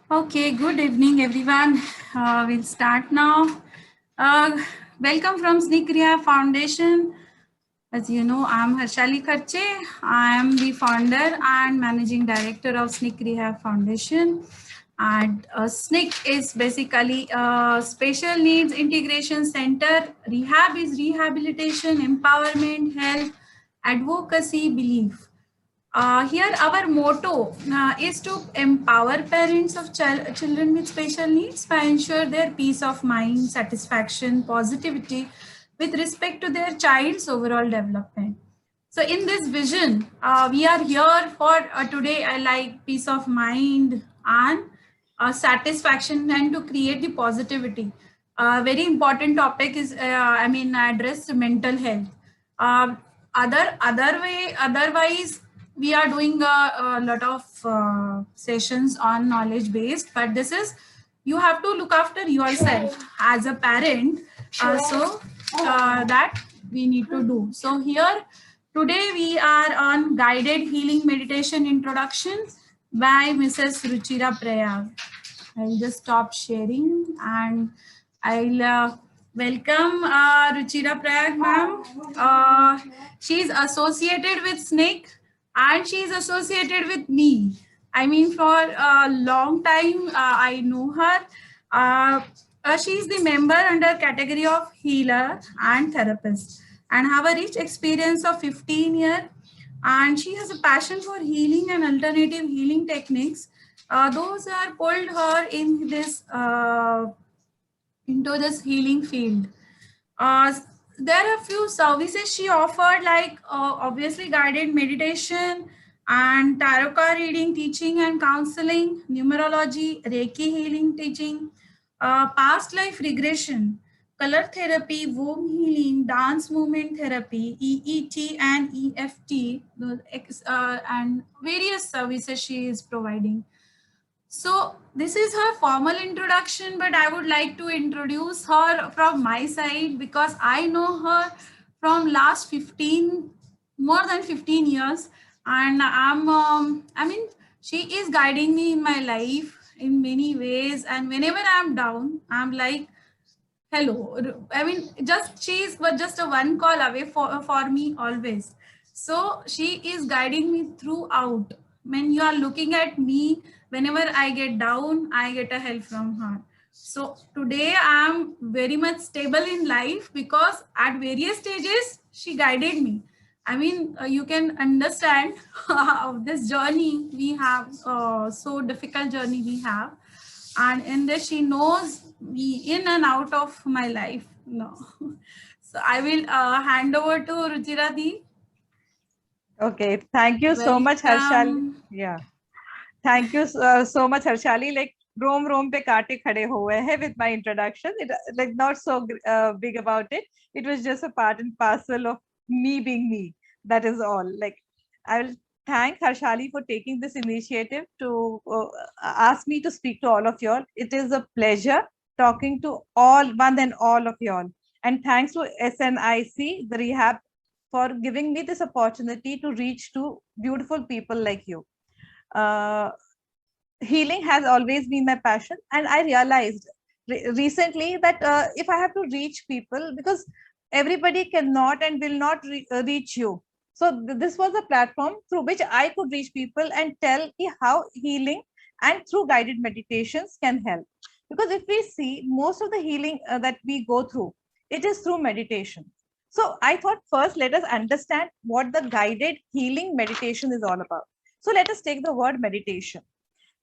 Okay, good evening, everyone. We'll start now. Uh, Welcome from Sneak Rehab Foundation. As you know, I'm Harshali Kharche. I am the founder and managing director of Sneak Rehab Foundation. And SNCC is basically a special needs integration center. Rehab is rehabilitation, empowerment, health, advocacy, belief. Here, our motto is to empower parents of children with special needs by ensure their peace of mind, satisfaction, positivity with respect to their child's overall development. So, in this vision, we are here for today. I like peace of mind and satisfaction and to create the positivity. Very important topic is, address mental health. Um, Otherwise, we are doing a lot of sessions on knowledge based, but this is you have to look after yourself as a parent. That we need to do. So here today we are on guided healing meditation introduction by Mrs. Ruchira Prayag. I'll just stop sharing and I'll welcome Ruchira Prayag ma'am. She's associated with Snake and she's associated with me. I mean, for a long time, I know her. She's the member under category of healer and therapist and have a rich experience of 15 years, and she has a passion for healing and alternative healing techniques. Those are pulled her in this into this healing field. Uh, there are a few services she offered, like obviously guided meditation and tarot card reading, teaching and counseling, numerology, Reiki healing teaching, past life regression, color therapy, womb healing, dance movement therapy, EET and EFT, and various services she is providing. So this is her formal introduction, but I would like to introduce her from my side because I know her from last 15, more than 15 years. And she is guiding me in my life in many ways. And whenever I'm down, I'm like, hello. I mean, just she is but just a one call away for me always. So she is guiding me throughout. When you are looking at me, whenever I get down, I get a help from her. So today I am very much stable in life because at various stages she guided me. I mean, you can understand of this journey we have, so difficult journey we have, and in this she knows me in and out of my life. No. So I will hand over to Ruchira Di. Okay, thank you so much, Harshali. Welcome. Yeah, thank you so much, Harshali. Like रोम पे कांटे खड़े हुए हैं with my introduction. It like not so big about it. It was just a part and parcel of me being me. That is all. Like I will thank Harshali for taking this initiative to ask me to speak to all of y'all. It is a pleasure talking to one and all of y'all. And thanks to SNIC, the rehab, for giving me this opportunity to reach to beautiful people like you. Uh, Healing has always been my passion, and I realized recently that if I have to reach people, because everybody cannot and will not reach you, so this was a platform through which I could reach people and tell how healing and through guided meditations can help. Because if we see most of the healing that we go through, it is through meditation. So I thought first let us understand what the guided healing meditation is all about. So let us take the word meditation.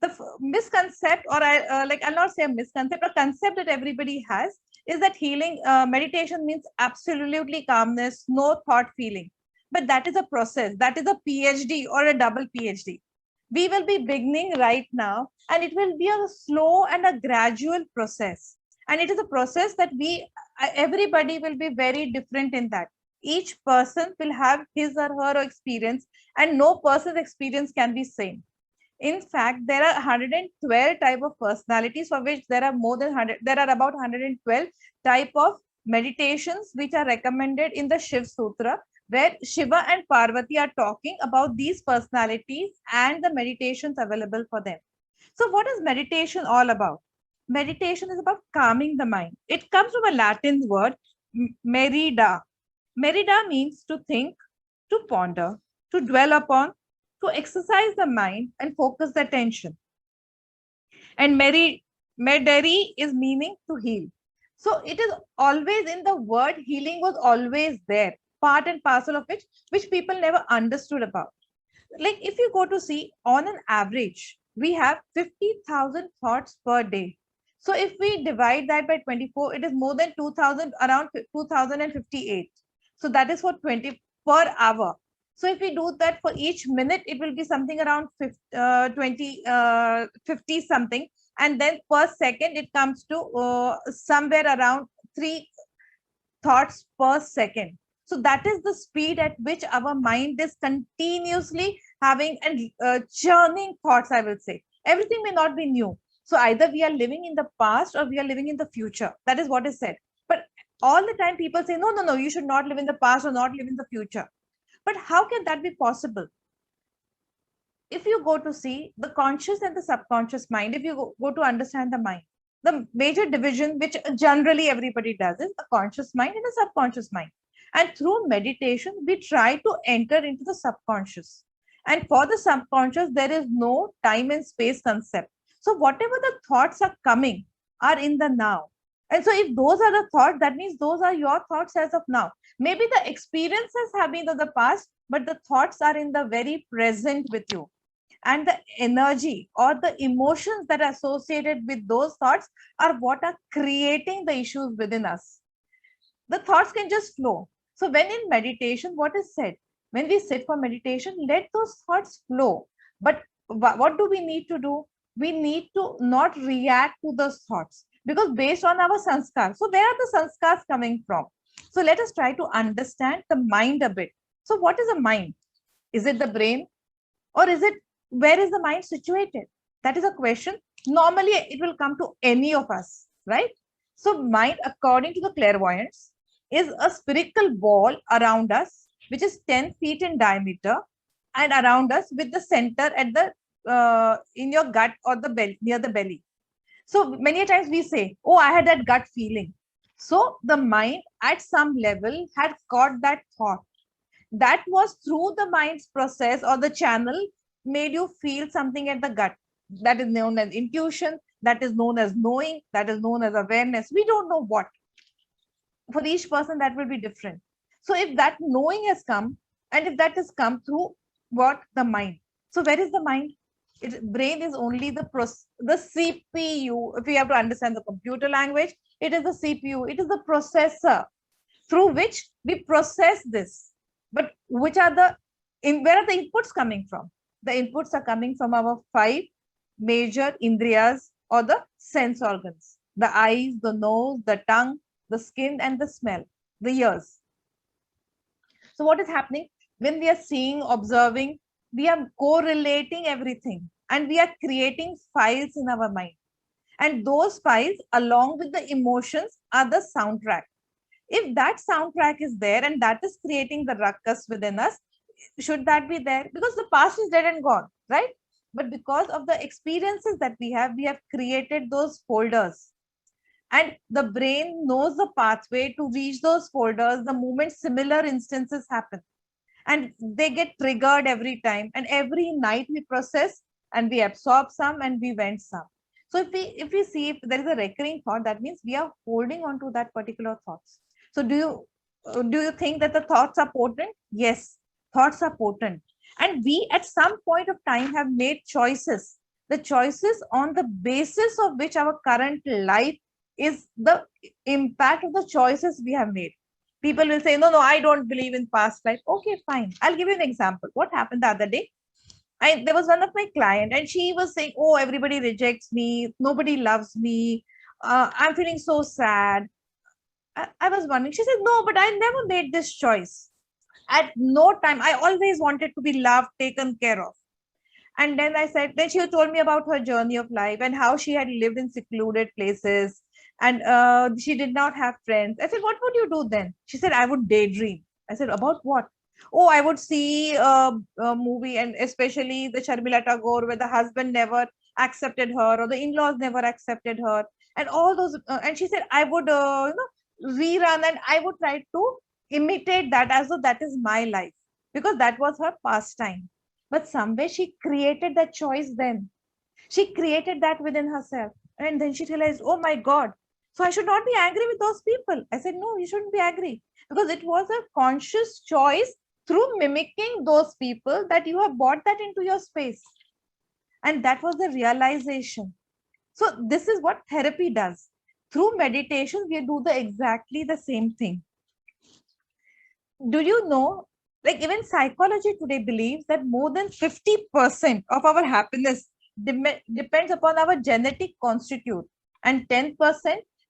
The misconcept, or I'll not say a misconcept, a concept that everybody has is that healing meditation means absolutely calmness, no thought feeling. But that is a process, that is a PhD or a double PhD. We will be beginning right now, and it will be a slow and a gradual process, and it is a process that everybody will be very different in that. Each person will have his or her experience, and no person's experience can be same. In fact, there are 112 type of personalities, for which there are more than 100. There are about 112 type of meditations which are recommended in the Shiv Sutra, where Shiva and Parvati are talking about these personalities and the meditations available for them. So what is meditation all about? Meditation is about calming the mind. It comes from a Latin word, merida. Merida means to think, to ponder, to dwell upon, to exercise the mind and focus the attention. And mederi is meaning to heal. So it is always in the word, healing was always there, part and parcel of which people never understood about. Like if you go to see, on an average, we have 50,000 thoughts per day. So if we divide that by 24, it is more than 2,000, around 2,058. So that is for 20 per hour. So if we do that for each minute, it will be something around 50, 50 something. And then per second, it comes to somewhere around 3 thoughts per second. So that is the speed at which our mind is continuously having and churning thoughts, I will say. Everything may not be new. So either we are living in the past or we are living in the future. That is what is said. But all the time people say, no, no, no, you should not live in the past or not live in the future. But how can that be possible? If you go to see the conscious and the subconscious mind, if you go to understand the mind, the major division which generally everybody does is a conscious mind and a subconscious mind. And through meditation, we try to enter into the subconscious. And for the subconscious, there is no time and space concept. So whatever the thoughts are coming are in the now. And so if those are the thoughts, that means those are your thoughts as of now. Maybe the experiences have been of the past, but the thoughts are in the very present with you. And the energy or the emotions that are associated with those thoughts are what are creating the issues within us. The thoughts can just flow. So when in meditation, what is said? When we sit for meditation, let those thoughts flow. But what do we need to do? We need to not react to those thoughts, because based on our sanskar. So where are the sanskars coming from? So let us try to understand the mind a bit. So what is a mind? Is it the brain, or is it, where is the mind situated? That is a question. Normally it will come to any of us, right? So mind, according to the clairvoyants, is a spherical ball around us, which is 10 feet in diameter, and around us with the center at the in your gut or the belly, near the belly. So many times we say, oh, I had that gut feeling. So the mind at some level had got that thought. That was through the mind's process or the channel made you feel something at the gut. That is known as intuition, that is known as knowing, that is known as awareness. We don't know what. For each person, that will be different. So if that knowing has come, and if that has come through what? The mind. So where is the mind? Brain is only the CPU. If we have to understand the computer language, it is the CPU. It is the processor through which we process this. But which are the, where are the inputs coming from? The inputs are coming from our 5 major indriyas or the sense organs: the eyes, the nose, the tongue, the skin, and the smell, the ears. So what is happening? When we are seeing, observing, we are correlating everything and we are creating files in our mind. And those files, along with the emotions, are the soundtrack. If that soundtrack is there and that is creating the ruckus within us, should that be there? Because the past is dead and gone, right? But because of the experiences that we have created those folders. And the brain knows the pathway to reach those folders the moment similar instances happen. And they get triggered every time. And every night we process and we absorb some and we vent some. So if we see if there is a recurring thought, that means we are holding on to that particular thoughts. So do you think that the thoughts are potent? Yes, thoughts are potent. And we at some point of time have made choices. The choices on the basis of which our current life is the impact of the choices we have made. People will say, no, I don't believe in past life. Okay, fine. I'll give you an example. What happened the other day? There was one of my client and she was saying, oh, everybody rejects me. Nobody loves me. I'm feeling so sad. I was wondering. She said, no, but I never made this choice. At no time. I always wanted to be loved, taken care of. And then then she told me about her journey of life and how she had lived in secluded places and she did not have friends. I said, what would you do then? She said, I would daydream. I said, about what? Oh, I would see a movie, and especially the Sharmila Tagore, where the husband never accepted her, or the in-laws never accepted her, and all those. And she said, I would, rerun, and I would try to imitate that as though that is my life, because that was her pastime. But somewhere she created that choice then. She created that within herself. And then she realized, oh my God, so I should not be angry with those people. I said, no, you shouldn't be angry, because it was a conscious choice through mimicking those people that you have brought that into your space. And that was the realization. So this is what therapy does. Through meditation, we do the exactly the same thing. Do you know, like even psychology today believes that more than 50% of our happiness depends upon our genetic constitute, and 10%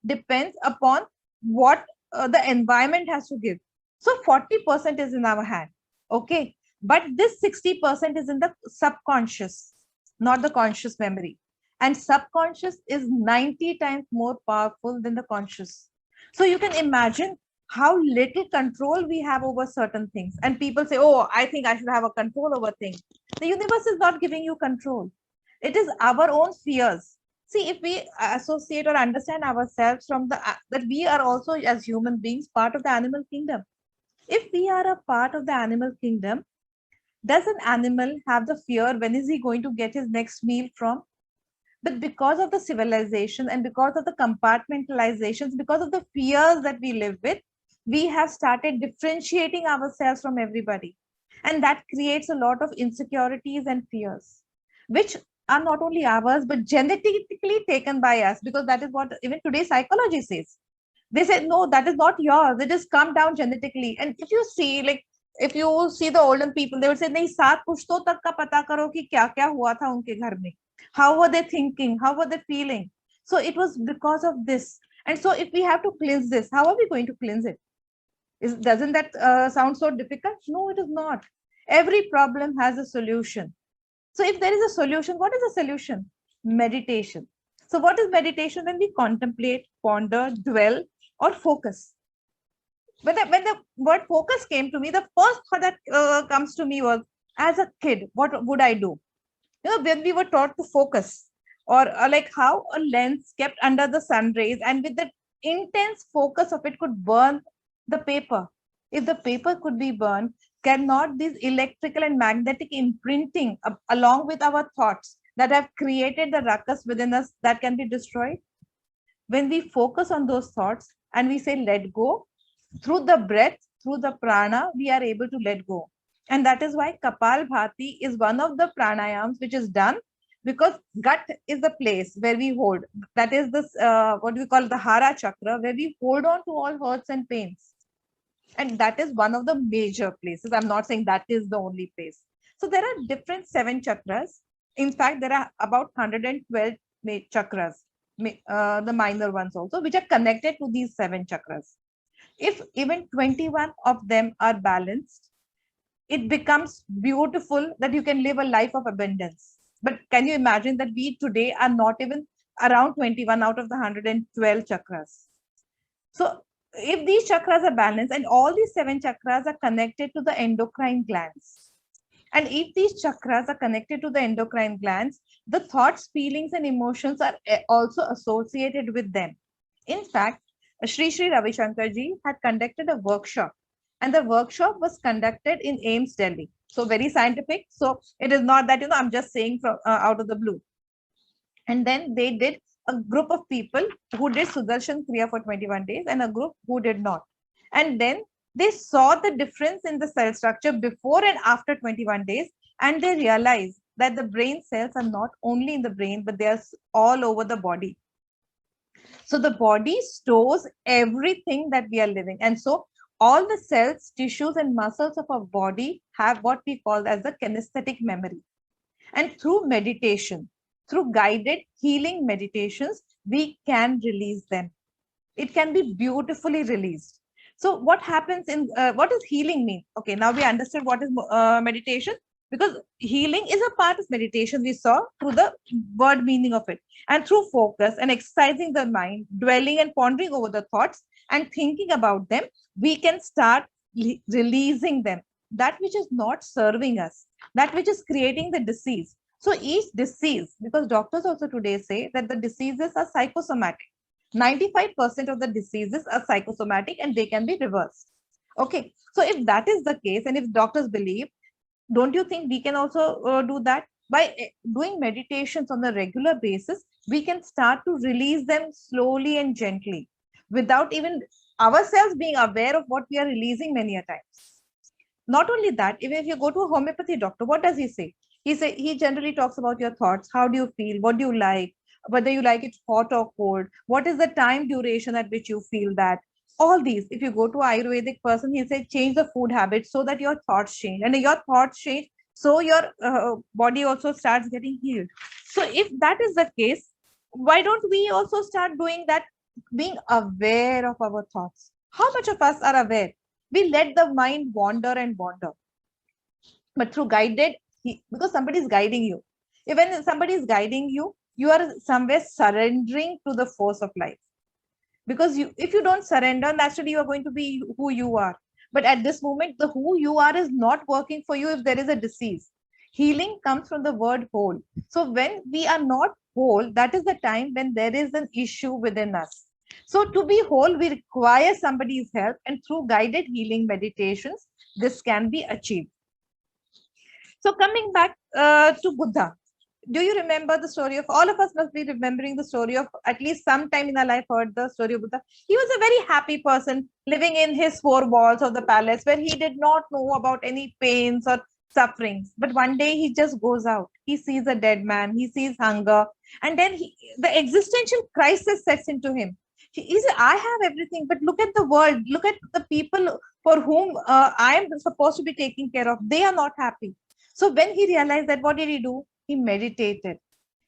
depends upon what the environment has to give. So 40% is in our hand. Okay. But this 60% is in the subconscious, not the conscious memory. And subconscious is 90 times more powerful than the conscious. So you can imagine how little control we have over certain things. And people say, oh, I think I should have a control over things. The universe is not giving you control. It is our own fears. See, if we associate or understand ourselves from the that we are also as human beings part of the animal kingdom. If we are a part of the animal kingdom, does an animal have the fear when is he going to get his next meal from? But because of the civilization and because of the compartmentalizations, because of the fears that we live with, we have started differentiating ourselves from everybody. And that creates a lot of insecurities and fears, which are not only ours, but genetically taken by us, because that is what even today's psychology says. They said, no, that is not yours. It just come down genetically. And if you see, like, if you see the olden people, they would say, नहीं, 7 पुश्तों तक का पता करो कि क्या क्या हुआ था उनके घर में. How were they thinking? How were they feeling? So it was because of this. And so if we have to cleanse this, how are we going to cleanse it? Doesn't that sound so difficult? No, it is not. Every problem has a solution. So if there is a solution, what is the solution? Meditation. So what is meditation? When we contemplate, ponder, dwell, or focus. When the word focus came to me, the first thought that comes to me was, as a kid, what would I do? When we were taught to focus, or like how a lens kept under the sun rays, and with the intense focus of it could burn the paper. If the paper could be burned, cannot this electrical and magnetic imprinting along with our thoughts that have created the ruckus within us, that can be destroyed? When we focus on those thoughts and we say let go, through the breath, through the prana, we are able to let go. And that is why Kapalbhati is one of the pranayams which is done, because gut is the place where we hold. That is this, what we call the Hara Chakra, where we hold on to all hurts and pains. And that is one of the major places. I'm not saying that is the only place. So there are different 7 chakras. In fact, there are about 112 chakras, the minor ones also, which are connected to these 7 chakras. If even 21 of them are balanced, it becomes beautiful that you can live a life of abundance. But can you imagine that we today are not even around 21 out of the 112 chakras? So if these chakras are balanced and all these 7 chakras are connected to the endocrine glands, and if these chakras are connected to the endocrine glands, the thoughts, feelings, and emotions are also associated with them. In fact, Sri Sri Ravi Shankar ji had conducted a workshop, and the workshop was conducted in AIIMS, Delhi. So very scientific. So it is not that, I'm just saying from out of the blue. And then they did a group of people who did Sudarshan Kriya for 21 days and a group who did not. And then they saw the difference in the cell structure before and after 21 days. And they realized that the brain cells are not only in the brain, but they are all over the body. So the body stores everything that we are living. And so all the cells, tissues, and muscles of our body have what we call as the kinesthetic memory. And through meditation, through guided healing meditations, we can release them. It can be beautifully released. So what happens in, what does healing mean? Okay, now we understood what is meditation, because healing is a part of meditation, we saw through the word meaning of it. And through focus and exercising the mind, dwelling and pondering over the thoughts and thinking about them, we can start releasing them, that which is not serving us, that which is creating the disease. So each disease, because doctors also today say that the diseases are psychosomatic. 95% of the diseases are psychosomatic and they can be reversed. Okay, so if that is the case, and if doctors believe, don't you think we can also do that? By doing meditations on a regular basis, we can start to release them slowly and gently without even ourselves being aware of what we are releasing many a times. Not only that, even if you go to a homeopathy doctor, what does he say? He generally talks about your thoughts. How do you feel? What do you like? Whether you like it hot or cold? What is the time duration at which you feel that? All these, if you go to Ayurvedic person, he said change the food habits so that your thoughts change, and your thoughts change, so your body also starts getting healed. So if that is the case, why don't we also start doing that, being aware of our thoughts? How much of us are aware? We let the mind wander and wander, but through guided, because somebody is guiding you. Even somebody is guiding you, you are somewhere surrendering to the force of life. Because you, if you don't surrender, naturally you are going to be who you are. But at this moment, the who you are is not working for you if there is a disease. Healing comes from the word whole. So when we are not whole, that is the time when there is an issue within us. So to be whole, we require somebody's help, and through guided healing meditations, this can be achieved. So coming back to Buddha, do you remember the story of, all of us must be remembering the story of, at least sometime in our life heard the story of Buddha. He was a very happy person living in his four walls of the palace where he did not know about any pains or sufferings. But one day he just goes out. He sees a dead man, he sees hunger, and then the existential crisis sets into him. He said, I have everything, but look at the world, look at the people for whom I am supposed to be taking care of. They are not happy. So when he realized that, what did he do? He meditated.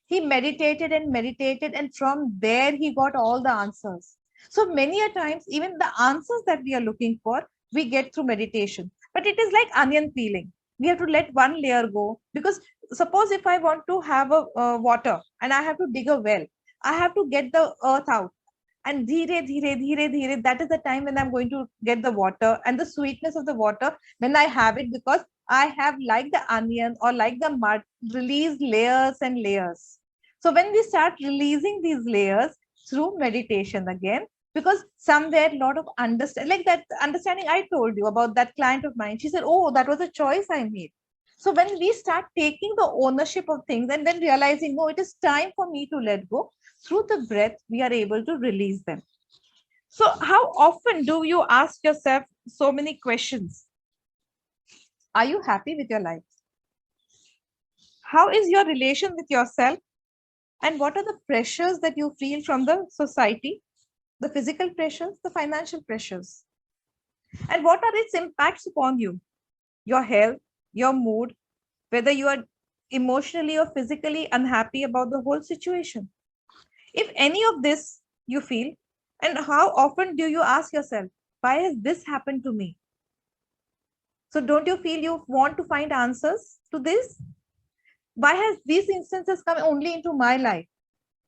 He meditated and meditated, and from there he got all the answers. So many a times, even the answers that we are looking for, we get through meditation. But it is like onion peeling. We have to let one layer go, because suppose if I want to have a water and I have to dig a well, I have to get the earth out. And dheere, that is the time when I'm going to get the water and the sweetness of the water when I have it, because I have, like the onion or like the mud, released layers and layers. So when we start releasing these layers through meditation again, because somewhere a lot of understand, like that understanding I told you about that client of mine, she said, oh, that was a choice I made. So when we start taking the ownership of things and then realizing, no, it is time for me to let go, through the breath, we are able to release them. So how often do you ask yourself so many questions? Are you happy with your life? How is your relation with yourself? And what are the pressures that you feel from the society? The physical pressures, the financial pressures. And what are its impacts upon you? Your health, your mood, whether you are emotionally or physically unhappy about the whole situation. If any of this you feel, and how often do you ask yourself, why has this happened to me? So don't you feel you want to find answers to this? Why has these instances come only into my life?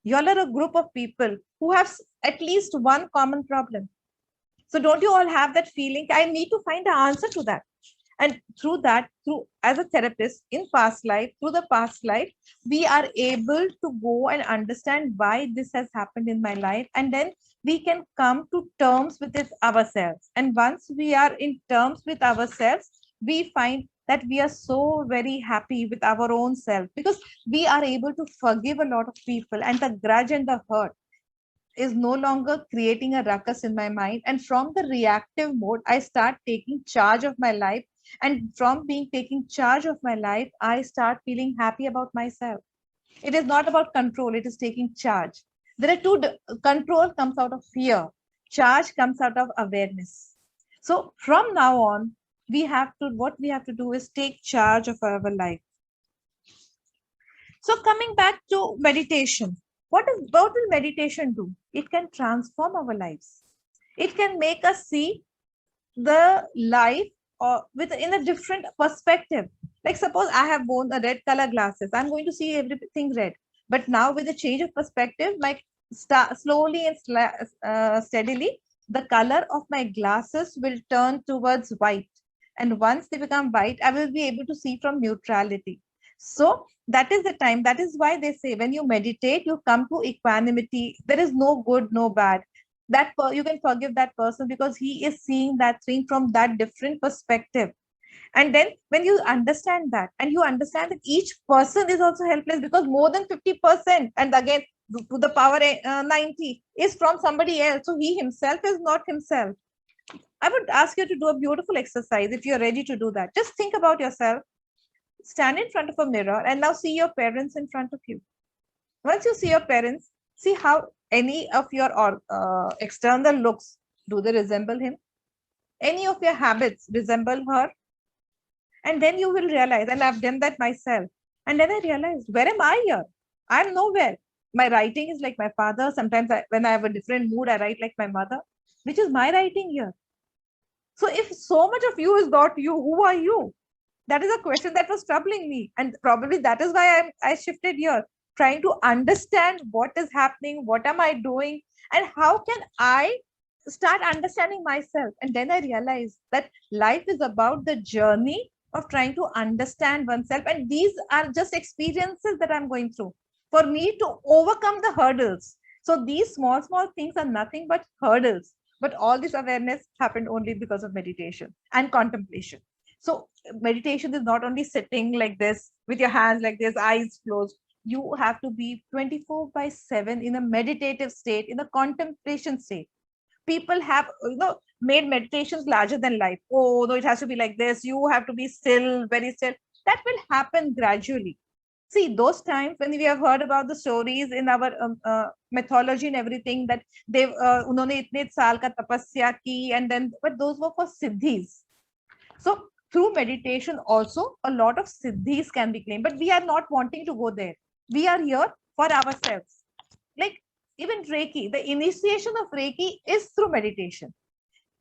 You all are a group of people who have at least one common problem. So don't you all have that feeling? I need to find an answer to that. And through that, through as a therapist in past life, through the past life, we are able to go and understand why this has happened in my life. And then we can come to terms with it ourselves. And once we are in terms with ourselves, we find that we are so very happy with our own self, because we are able to forgive a lot of people, and the grudge and the hurt is no longer creating a ruckus in my mind. And from the reactive mode, I start taking charge of my life. And from being taking charge of my life, I start feeling happy about myself. It is not about control, it is taking charge. There are two, control comes out of fear, charge comes out of awareness. So from now on, what we have to do is take charge of our life. So coming back to meditation, what will meditation do? It can transform our lives. It can make us see the life in a different perspective. Like suppose I have worn a red color glasses, I'm going to see everything red. But now with the change of perspective, like slowly and steadily, the color of my glasses will turn towards white. And once they become white, I will be able to see from neutrality. So that is the time. That is why they say when you meditate, you come to equanimity. There is no good, no bad. You can forgive that person because he is seeing that thing from that different perspective. And then when you understand that, and you understand that each person is also helpless because more than 50%, and again to the power 90 is from somebody else. So he himself is not himself. I would ask you to do a beautiful exercise if you're ready to do that. Just think about yourself, stand in front of a mirror, and now see your parents in front of you. Once you see your parents, see how any of your external looks, do they resemble him? Any of your habits resemble her? And then you will realize, and I've done that myself. And then I realized, where am I here? I'm nowhere. My writing is like my father. Sometimes when I have a different mood, I write like my mother, which is my writing here. So if so much of you is not you, who are you? That is a question that was troubling me. And probably that is why I shifted here, trying to understand what is happening, what am I doing, and how can I start understanding myself. And then I realized that life is about the journey of trying to understand oneself. And these are just experiences that I'm going through for me to overcome the hurdles. So these small, small things are nothing but hurdles. But all this awareness happened only because of meditation and contemplation. So meditation is not only sitting like this with your hands like this, eyes closed. You have to be 24/7 in a meditative state, in a contemplation state. People have made meditations larger than life. Oh no, it has to be like this. You have to be still, very still. That will happen gradually. See, those times when we have heard about the stories in our mythology and everything, that they've unhone itne saal ka tapasya ki, and then but those were for siddhis. So through meditation also a lot of siddhis can be claimed, but we are not wanting to go there. We are here for ourselves. Like even Reiki, the initiation of Reiki is through meditation.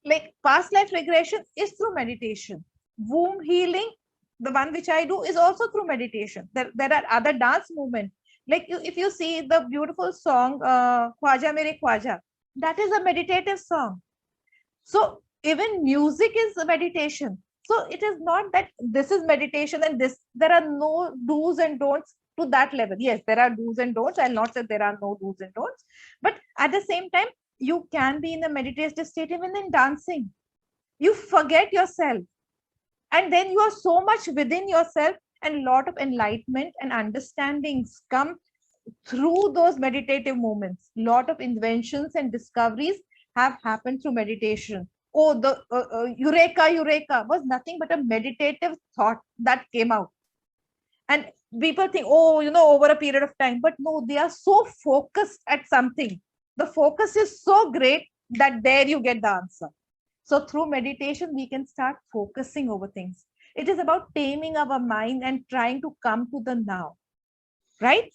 Like past life regression is through meditation. Womb healing, the one which I do, is also through meditation. There are other dance movements. Like if you see the beautiful song Khwaja Mere Khwaja, that is a meditative song. So even music is a meditation. So it is not that this is meditation and this, there are no do's and don'ts to that level. Yes, there are do's and don'ts. I'll not say there are no do's and don'ts, but at the same time, you can be in a meditative state even in dancing. You forget yourself, and then you are so much within yourself, and a lot of enlightenment and understandings come through those meditative moments. Lot of inventions and discoveries have happened through meditation. Oh, the eureka was nothing but a meditative thought that came out. And people think, oh, over a period of time, but no, they are so focused at something. The focus is so great that there you get the answer. So through meditation, we can start focusing over things. It is about taming our mind and trying to come to the now, right?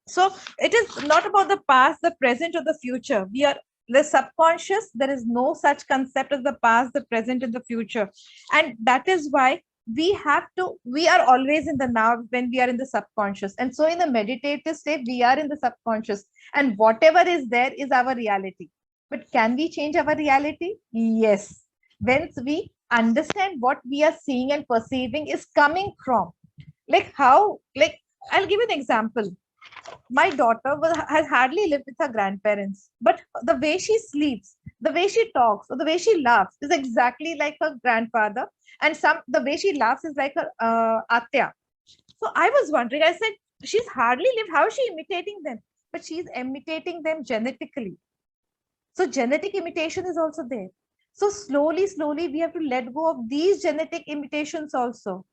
So it is not about the past, the present, or the future. We are the subconscious. There is no such concept as the past, the present, and the future. And that is why we are always in the now when we are in the subconscious. And so in the meditative state, we are in the subconscious. And whatever is there is our reality. But can we change our reality? Yes. Once we understand what we are seeing and perceiving is coming from. Like how, like, I'll give you an example. My daughter has hardly lived with her grandparents, but the way she sleeps, the way she talks, or the way she laughs is exactly like her grandfather. And the way she laughs is like her Atya. So I was wondering, I said, she's hardly lived. How is she imitating them? But she's imitating them genetically. So genetic imitation is also there. So slowly, slowly, we have to let go of these genetic imitations also.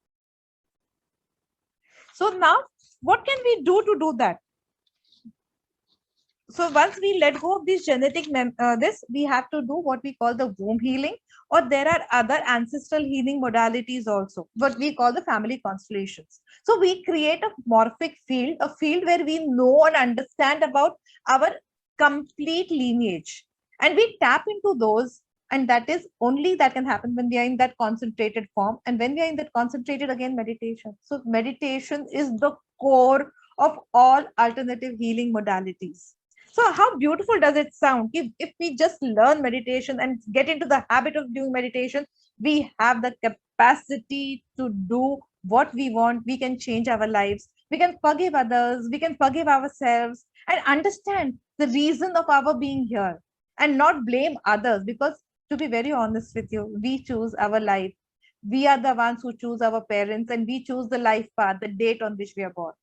So now, what can we do to do that? So once we let go of this genetic we have to do what we call the womb healing, or there are other ancestral healing modalities also, what we call the family constellations. So we create a morphic field, a field where we know and understand about our complete lineage, and we tap into those. And that is only that can happen when we are in that concentrated form. And when we are in that concentrated, again, meditation. So meditation is the core of all alternative healing modalities. So how beautiful does it sound? If we just learn meditation and get into the habit of doing meditation, we have the capacity to do what we want, we can change our lives. We can forgive others, we can forgive ourselves, and understand the reason of our being here, and not blame others. Because to be very honest with you, we choose our life. We are the ones who choose our parents, and we choose the life path, the date on which we are born.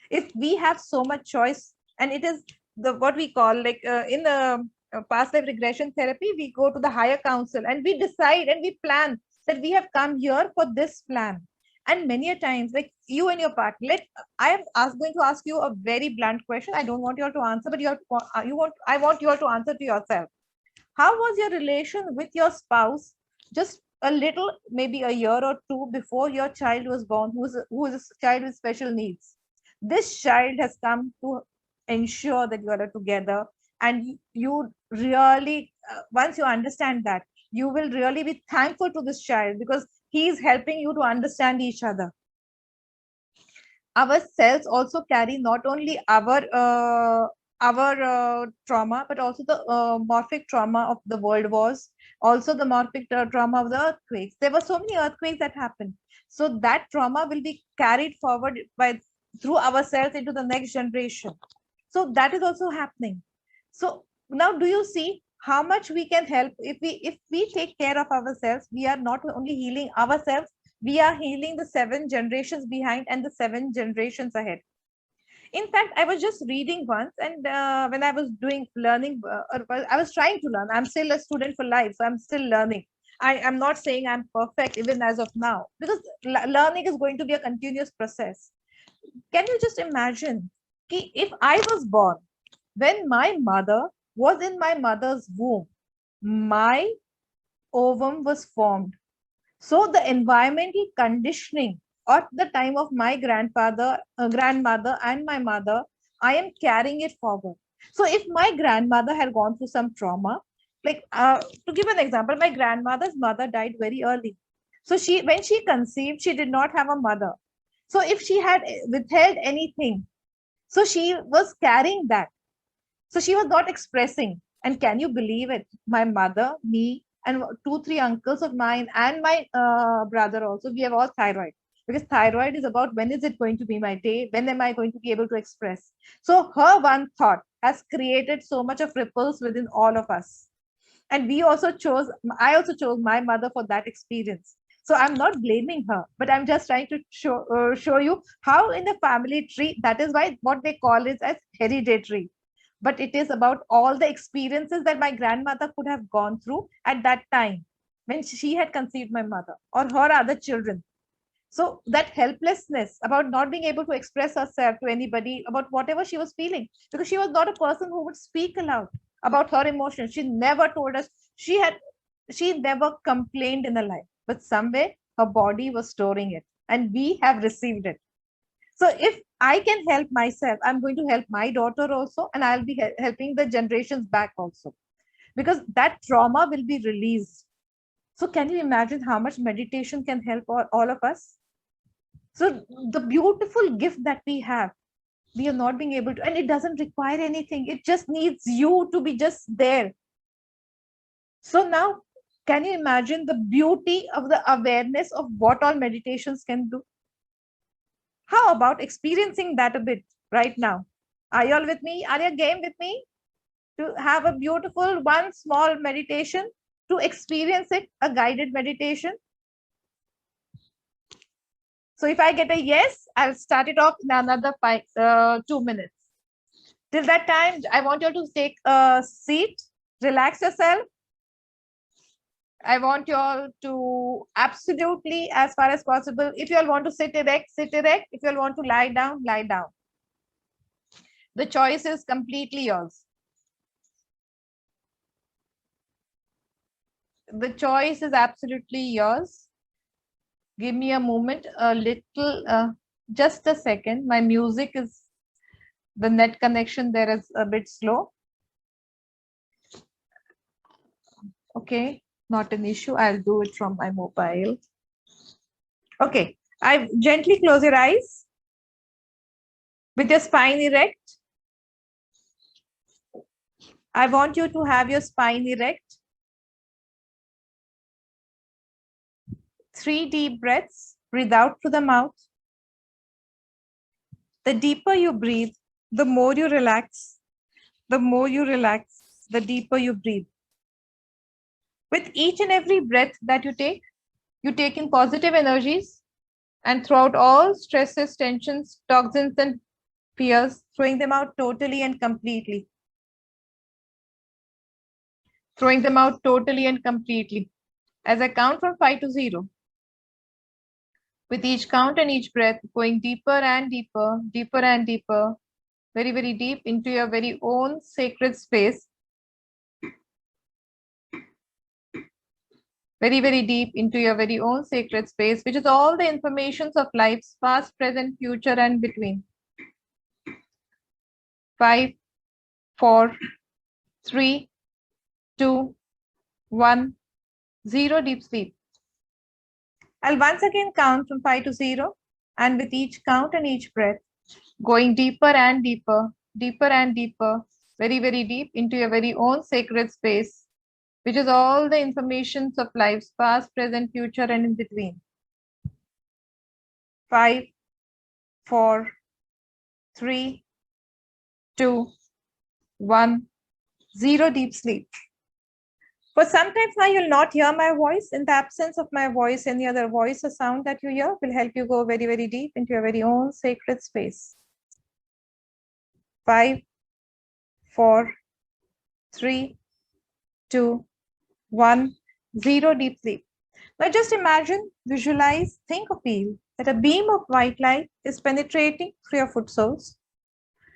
If we have so much choice, and it is the what we call like in the past life regression therapy, we go to the higher council and we decide and we plan that we have come here for this plan. And many a times, like you and your partner, going to ask you a very blunt question. I don't want you all to answer, but I want you all to answer to yourself. How was your relation with your spouse just a little, maybe a year or two before your child was born, who is a child with special needs? This child has come to ensure that you are together, and you really, once you understand that, you will really be thankful to this child because he is helping you to understand each other. Our cells also carry not only our trauma, but also the morphic trauma of the world wars, also the morphic trauma of the earthquakes. There were so many earthquakes that happened. So that trauma will be carried forward by through ourselves into the next generation. So that is also happening. So now do you see how much we can help? If we take care of ourselves, we are not only healing ourselves, we are healing the 7 generations behind and the 7 generations ahead. In fact, I was just reading once, and when I was doing learning, I was trying to learn. I'm still a student for life, so I'm still learning. I am not saying I'm perfect even as of now, because learning is going to be a continuous process. Can you just imagine if I was born when my mother was in my mother's womb, my ovum was formed. So the environmental conditioning at the time of my grandmother and my mother, I am carrying it forward. So if my grandmother had gone through some trauma, like to give an example, my grandmother's mother died very early. So when she conceived, she did not have a mother. So if she had withheld anything, so she was carrying that. So she was not expressing. And can you believe it? My mother, me, and 2, 3 uncles of mine, and my brother also, we have all thyroid. Because thyroid is about when is it going to be my day? When am I going to be able to express? So her one thought has created so much of ripples within all of us. And I also chose my mother for that experience. So I'm not blaming her, but I'm just trying to show you how in the family tree, that is why what they call it as hereditary. But it is about all the experiences that my grandmother could have gone through at that time when she had conceived my mother or her other children. So that helplessness about not being able to express herself to anybody about whatever she was feeling, because she was not a person who would speak aloud about her emotions. She never told us. She never complained in her life, but somewhere her body was storing it, and we have received it. So if I can help myself, I'm going to help my daughter also, and I'll be helping the generations back also, because that trauma will be released. So can you imagine how much meditation can help all of us? So the beautiful gift that we have, we are not being able to, and it doesn't require anything. It just needs you to be just there. So now, can you imagine the beauty of the awareness of what all meditations can do? How about experiencing that a bit right now? Are you all with me? Are you game with me to have a beautiful one small meditation to experience it, a guided meditation? So if I get a yes, I'll start it off in another 2 minutes. Till that time, I want you to take a seat, relax yourself. I want you all to absolutely, as far as possible, if you all want to sit erect, sit erect. If you all want to lie down, lie down. The choice is completely yours. The choice is absolutely yours. Give me a moment, a little, just a second. My music is, the net connection there is a bit slow. Okay, not an issue. I'll do it from my mobile. Okay, I gently close your eyes with your spine erect. I want you to have your spine erect. 3 deep breaths. Breathe out through the mouth. The deeper you breathe, the more you relax. The more you relax, the deeper you breathe. With each and every breath that you take in positive energies and throughout all stresses, tensions, toxins, and fears, throwing them out totally and completely. Throwing them out totally and completely. As I count from 5 to 0. With each count and each breath, going deeper and deeper, deeper and deeper, very, very deep into your very own sacred space. Very, very deep into your very own sacred space, which is all the informations of life's past, present, future, and between. 5, 4, 3, 2, 1, 0 deep sleep. I'll once again count from 5 to 0, and with each count and each breath, going deeper and deeper, deeper and deeper, very, very deep into your very own sacred space, which is all the informations of life's past, present, future, and in between. 5, 4, 3, 2, 1, 0 deep sleep. For sometimes now you'll not hear my voice. In the absence of my voice, any other voice or sound that you hear will help you go very, very deep into your very own sacred space. 5, 4, 3, 2, 1, 0 deep sleep. Now just imagine, visualize, think or feel that a beam of white light is penetrating through your foot soles.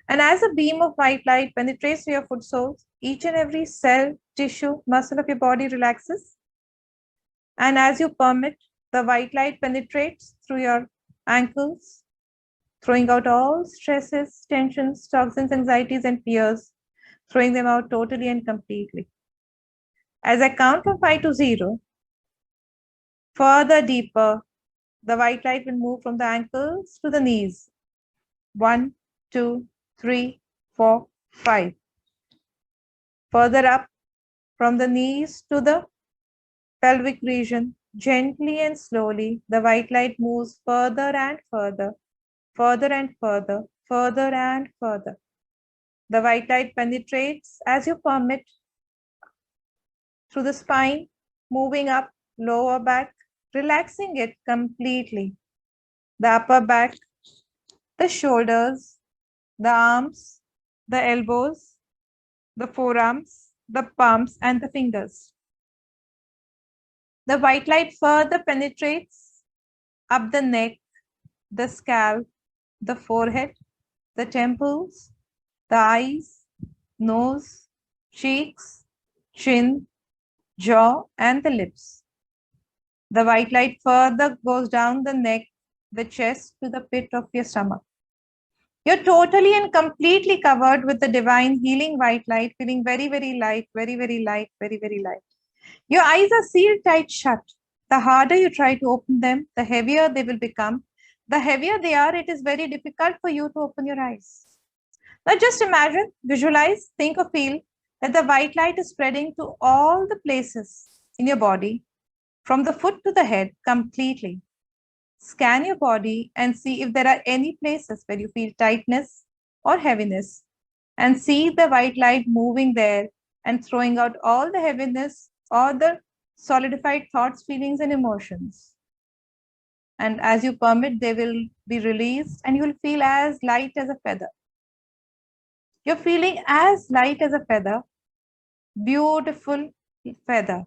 And as a beam of white light penetrates through your foot soles, each and every cell, tissue, muscle of your body relaxes. And as you permit, the white light penetrates through your ankles, throwing out all stresses, tensions, toxins, anxieties, and fears, throwing them out totally and completely. As I count from 5 to 0, further deeper, the white light will move from the ankles to the knees. 1, 2, 3, 4, 5. Further up, from the knees to the pelvic region, gently and slowly, the white light moves further and further, further and further, further and further. The white light penetrates as you permit through the spine, moving up, lower back, relaxing it completely. The upper back, the shoulders, the arms, the elbows, the forearms, the palms, and the fingers. The white light further penetrates up the neck, the scalp, the forehead, the temples, the eyes, nose, cheeks, chin, jaw, and the lips. The white light further goes down the neck, the chest to the pit of your stomach. You're totally and completely covered with the divine healing white light, feeling very, very light, very, very light, very, very light. Your eyes are sealed tight shut. The harder you try to open them, the heavier they will become. The heavier they are, it is very difficult for you to open your eyes. Now just imagine, visualize, think or feel that the white light is spreading to all the places in your body, from the foot to the head completely. Scan your body and see if there are any places where you feel tightness or heaviness, and see the white light moving there and throwing out all the heaviness or the solidified thoughts, feelings, and emotions. And as you permit, they will be released and you will feel as light as a feather. You're feeling as light as a feather, beautiful feather.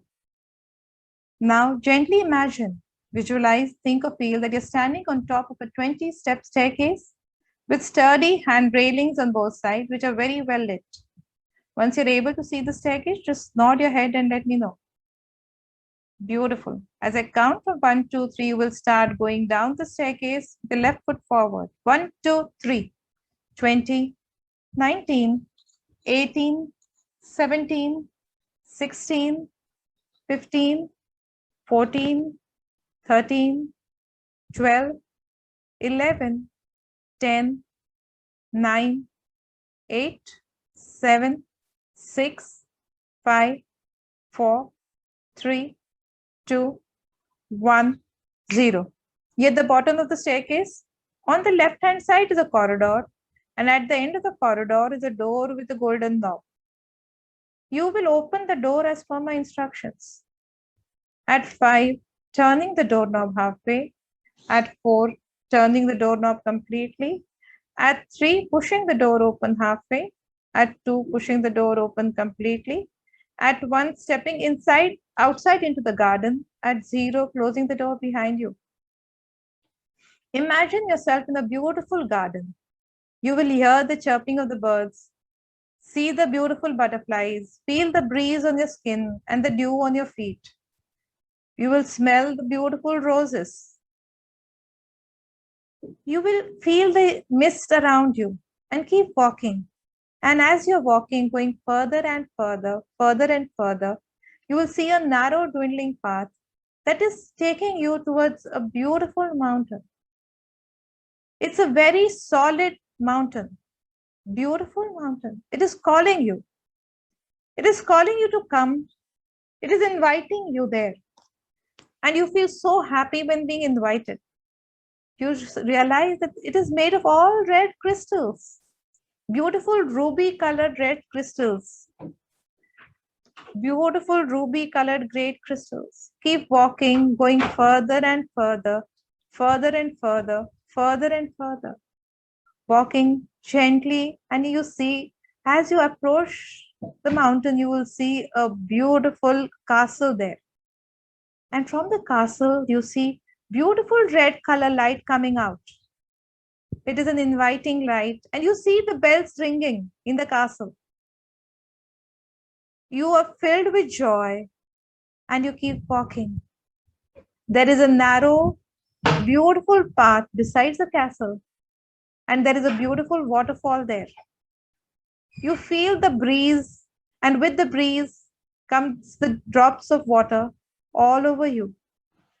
Now gently imagine, visualize, think or feel that you're standing on top of a 20-step staircase with sturdy hand railings on both sides, which are very well lit. Once you're able to see the staircase, just nod your head and let me know. Beautiful. As I count from 1, 2, 3, you will start going down the staircase, the left foot forward. 1, 2, 3, 20, 19, 18, 17, 16, 15, 14, 13, 12, 11, 10, 9, 8, 7, 6, 5, 4, 3, 2, 1, 0. At the bottom of the staircase, on the left-hand side is a corridor, and at the end of the corridor is a door with a golden knob. You will open the door as per my instructions. At 5, turning the doorknob halfway. At 4, turning the doorknob completely. At 3, pushing the door open halfway. At 2, pushing the door open completely. At 1, stepping outside into the garden. At 0, closing the door behind you. Imagine yourself in a beautiful garden. You will hear the chirping of the birds, see the beautiful butterflies, feel the breeze on your skin and the dew on your feet. You will smell the beautiful roses. You will feel the mist around you and keep walking. And as you're walking, going further and further, further and further, you will see a narrow, dwindling path that is taking you towards a beautiful mountain. It's a very solid mountain, beautiful mountain. It is calling you. It is calling you to come. It is inviting you there. And you feel so happy when being invited. You realize that it is made of all red crystals, beautiful ruby colored red crystals, beautiful ruby colored great crystals. Keep walking, going further and further, further and further, further and further. Walking gently, and you see, as you approach the mountain, you will see a beautiful castle there. And from the castle, you see beautiful red color light coming out. It is an inviting light, and you see the bells ringing in the castle. You are filled with joy, and you keep walking. There is a narrow, beautiful path besides the castle, and there is a beautiful waterfall there. You feel the breeze, and with the breeze comes the drops of water all over you.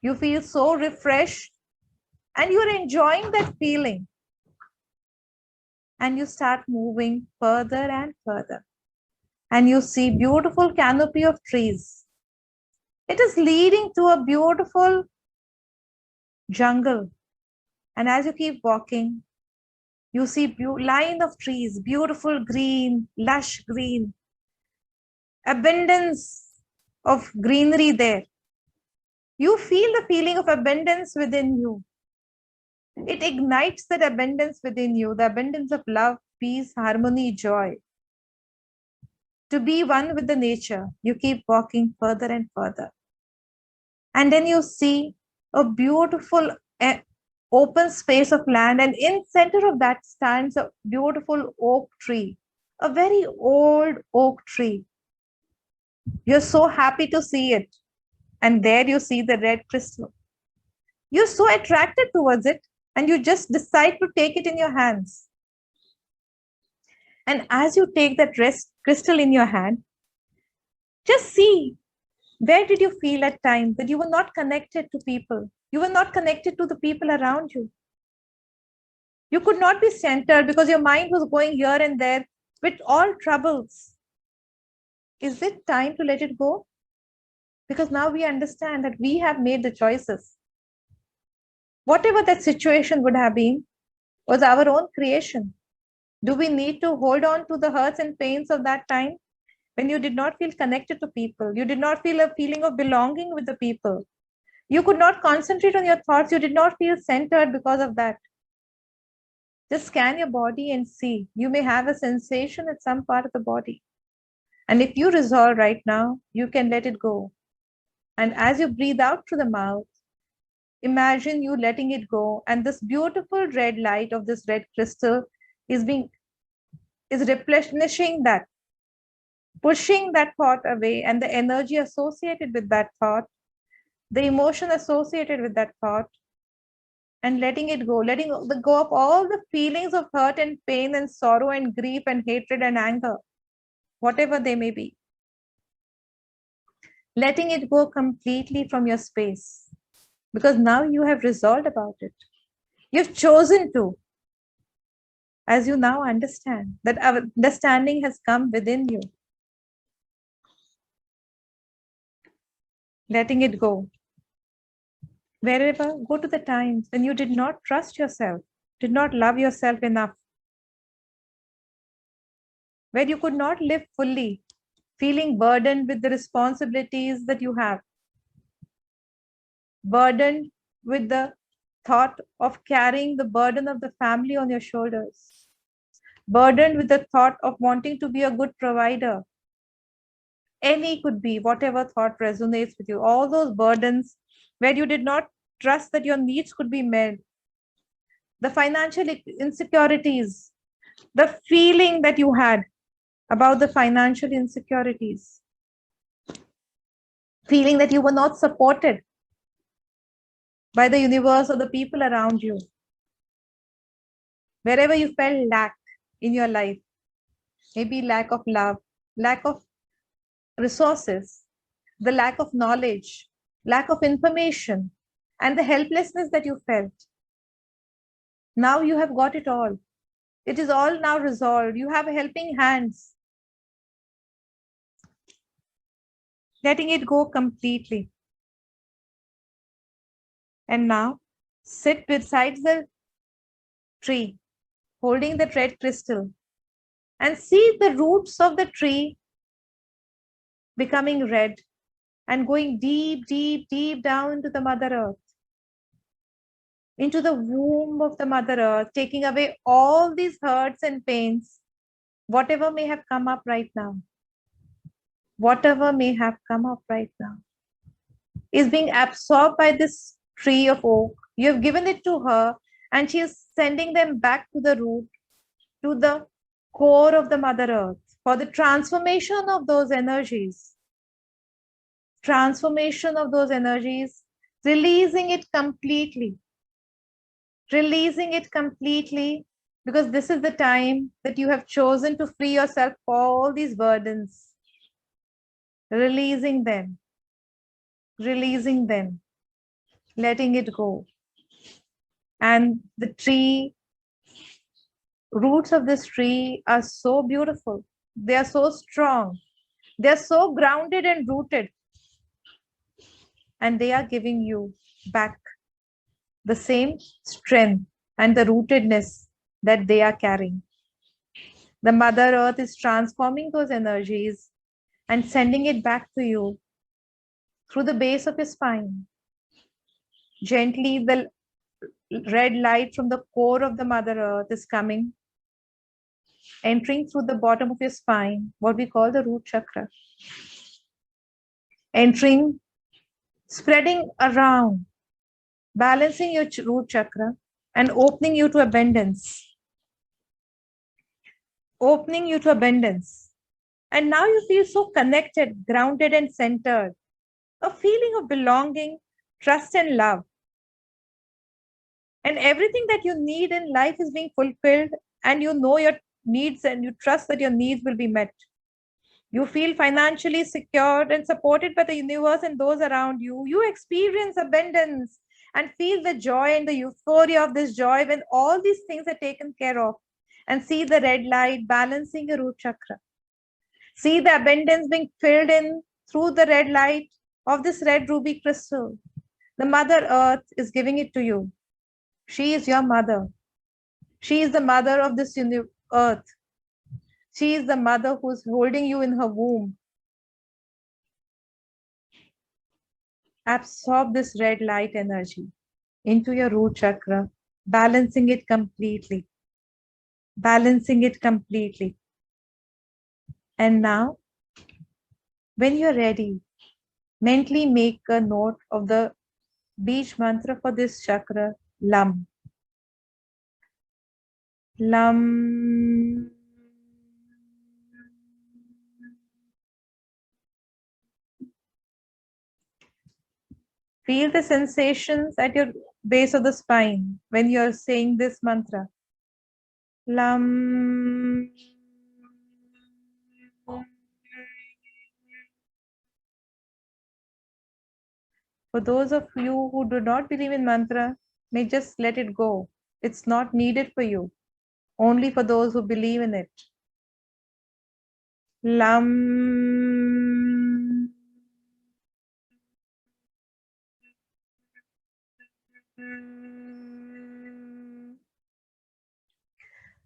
You feel so refreshed, and you're enjoying that feeling. And you start moving further and further. And you see beautiful canopy of trees. It is leading to a beautiful jungle. And as you keep walking, you see line of trees, beautiful green, lush green, abundance of greenery there. You feel the feeling of abundance within you. It ignites that abundance within you, the abundance of love, peace, harmony, joy. To be one with the nature, you keep walking further and further. And then you see a beautiful open space of land, and in center of that stands a beautiful oak tree, a very old oak tree. You're so happy to see it. And there you see the red crystal. You're so attracted towards it, and you just decide to take it in your hands. And as you take that crystal in your hand, just see, where did you feel at times that you were not connected to people? You were not connected to the people around you. You could not be centered because your mind was going here and there with all troubles. Is it time to let it go? Because now we understand that we have made the choices. Whatever that situation would have been was our own creation. Do we need to hold on to the hurts and pains of that time when you did not feel connected to people? You did not feel a feeling of belonging with the people. You could not concentrate on your thoughts. You did not feel centered because of that. Just scan your body and see. You may have a sensation at some part of the body. And if you resolve right now, you can let it go. And as you breathe out through the mouth, imagine you letting it go. And this beautiful red light of this red crystal is replenishing that, pushing that thought away, and the energy associated with that thought, the emotion associated with that thought, and letting it go, letting go of all the feelings of hurt and pain and sorrow and grief and hatred and anger, whatever they may be. Letting it go completely from your space, because now you have resolved about it. You've chosen to, as you now understand, that understanding has come within you. Letting it go. Wherever, go to the times when you did not trust yourself, did not love yourself enough, where you could not live fully, feeling burdened with the responsibilities that you have, burdened with the thought of carrying the burden of the family on your shoulders, burdened with the thought of wanting to be a good provider. Any could be, whatever thought resonates with you, all those burdens where you did not trust that your needs could be met, the financial insecurities, the feeling that you had about the financial insecurities, feeling that you were not supported by the universe or the people around you. Wherever you felt lack in your life, maybe lack of love, lack of resources, the lack of knowledge, lack of information, and the helplessness that you felt. Now you have got it all. It is all now resolved. You have helping hands. Letting it go completely. And now sit beside the tree, holding the red crystal, and see the roots of the tree becoming red and going deep, deep, deep down into the Mother Earth, into the womb of the Mother Earth, taking away all these hurts and pains, whatever may have come up right now, whatever may have come up right now, is being absorbed by this tree of oak. You have given it to her, and she is sending them back to the root, to the core of the Mother Earth, for the transformation of those energies. Transformation of those energies, releasing it completely. Releasing it completely, because this is the time that you have chosen to free yourself for all these burdens. Releasing them. Releasing them. Letting it go. And the tree, roots of this tree are so beautiful. They are so strong. They are so grounded and rooted. And they are giving you back the same strength and the rootedness that they are carrying. The Mother Earth is transforming those energies and sending it back to you through the base of your spine. Gently, the red light from the core of the Mother Earth is coming, entering through the bottom of your spine, what we call the root chakra. Entering, spreading around, balancing your root chakra and opening you to abundance. Opening you to abundance. And now you feel so connected, grounded, and centered. A feeling of belonging, trust, and love. And everything that you need in life is being fulfilled, and you know your needs and you trust that your needs will be met. You feel financially secured and supported by the universe and those around you. You experience abundance and feel the joy and the euphoria of this joy when all these things are taken care of. And see the red light balancing your root chakra. See the abundance being filled in through the red light of this red ruby crystal. The Mother Earth is giving it to you. She is your mother. She is the mother of this earth. She is the mother who is holding you in her womb. Absorb this red light energy into your root chakra, balancing it completely. Balancing it completely. And now, when you're ready, mentally make a note of the Beach mantra for this chakra, Lam. Lam. Feel the sensations at your base of the spine when you're saying this mantra. Lam. For those of you who do not believe in mantra, may just let it go. It's not needed for you. Only for those who believe in it. Lam.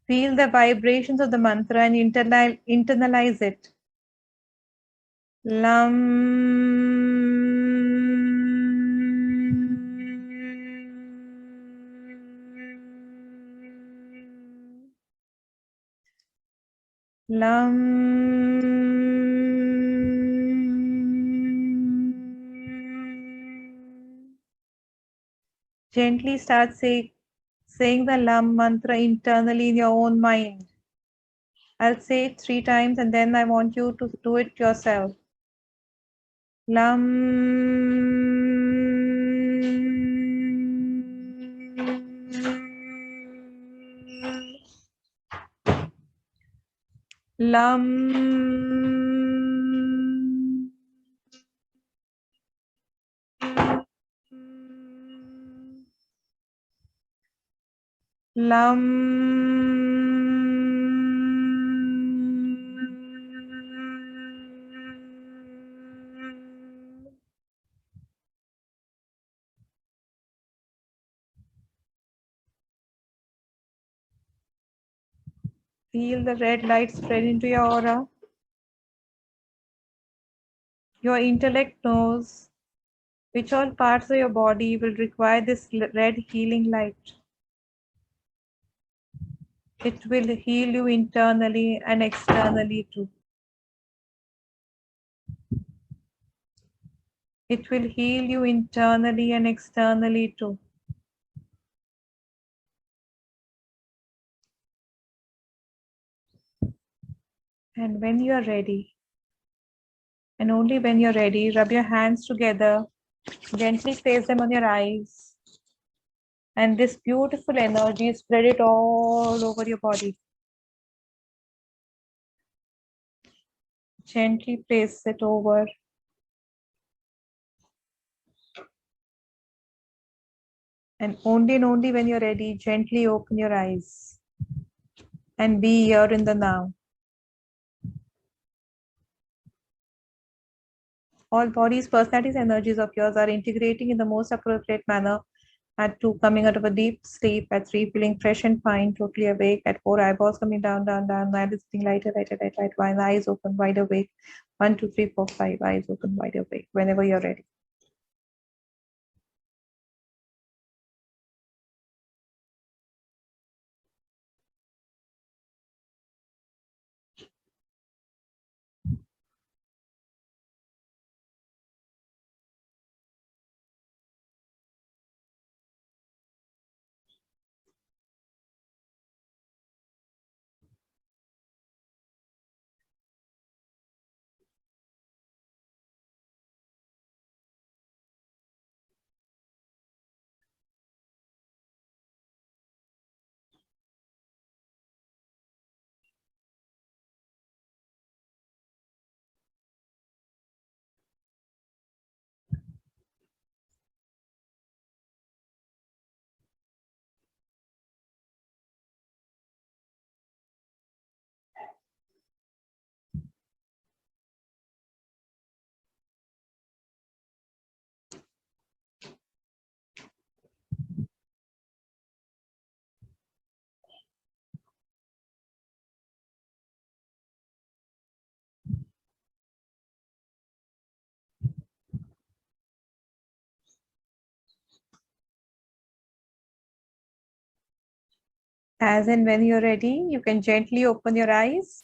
Feel the vibrations of the mantra and internalize it. Lam. Lam. Gently start saying the Lam mantra internally in your own mind. I'll say it 3 times and then I want you to do it yourself. Lam. Lam. Lam. Feel the red light spread into your aura. Your intellect knows which all parts of your body will require this red healing light. It will heal you internally and externally too. It will heal you internally and externally too. And when you are ready, and only when you're ready, rub your hands together, gently place them on your eyes, and this beautiful energy, spread it all over your body. Gently place it over. And only when you're ready, gently open your eyes and be here in the now. All bodies, personalities, energies of yours are integrating in the most appropriate manner. At 2, coming out of a deep sleep. At 3, feeling fresh and fine, totally awake. At 4, eyeballs coming down, mind is getting lighter, lighter. 1, eyes open, wide awake. 1, 2, 3, 4, 5, eyes open, wide awake. Whenever you're ready. As and when you're ready, you can gently open your eyes.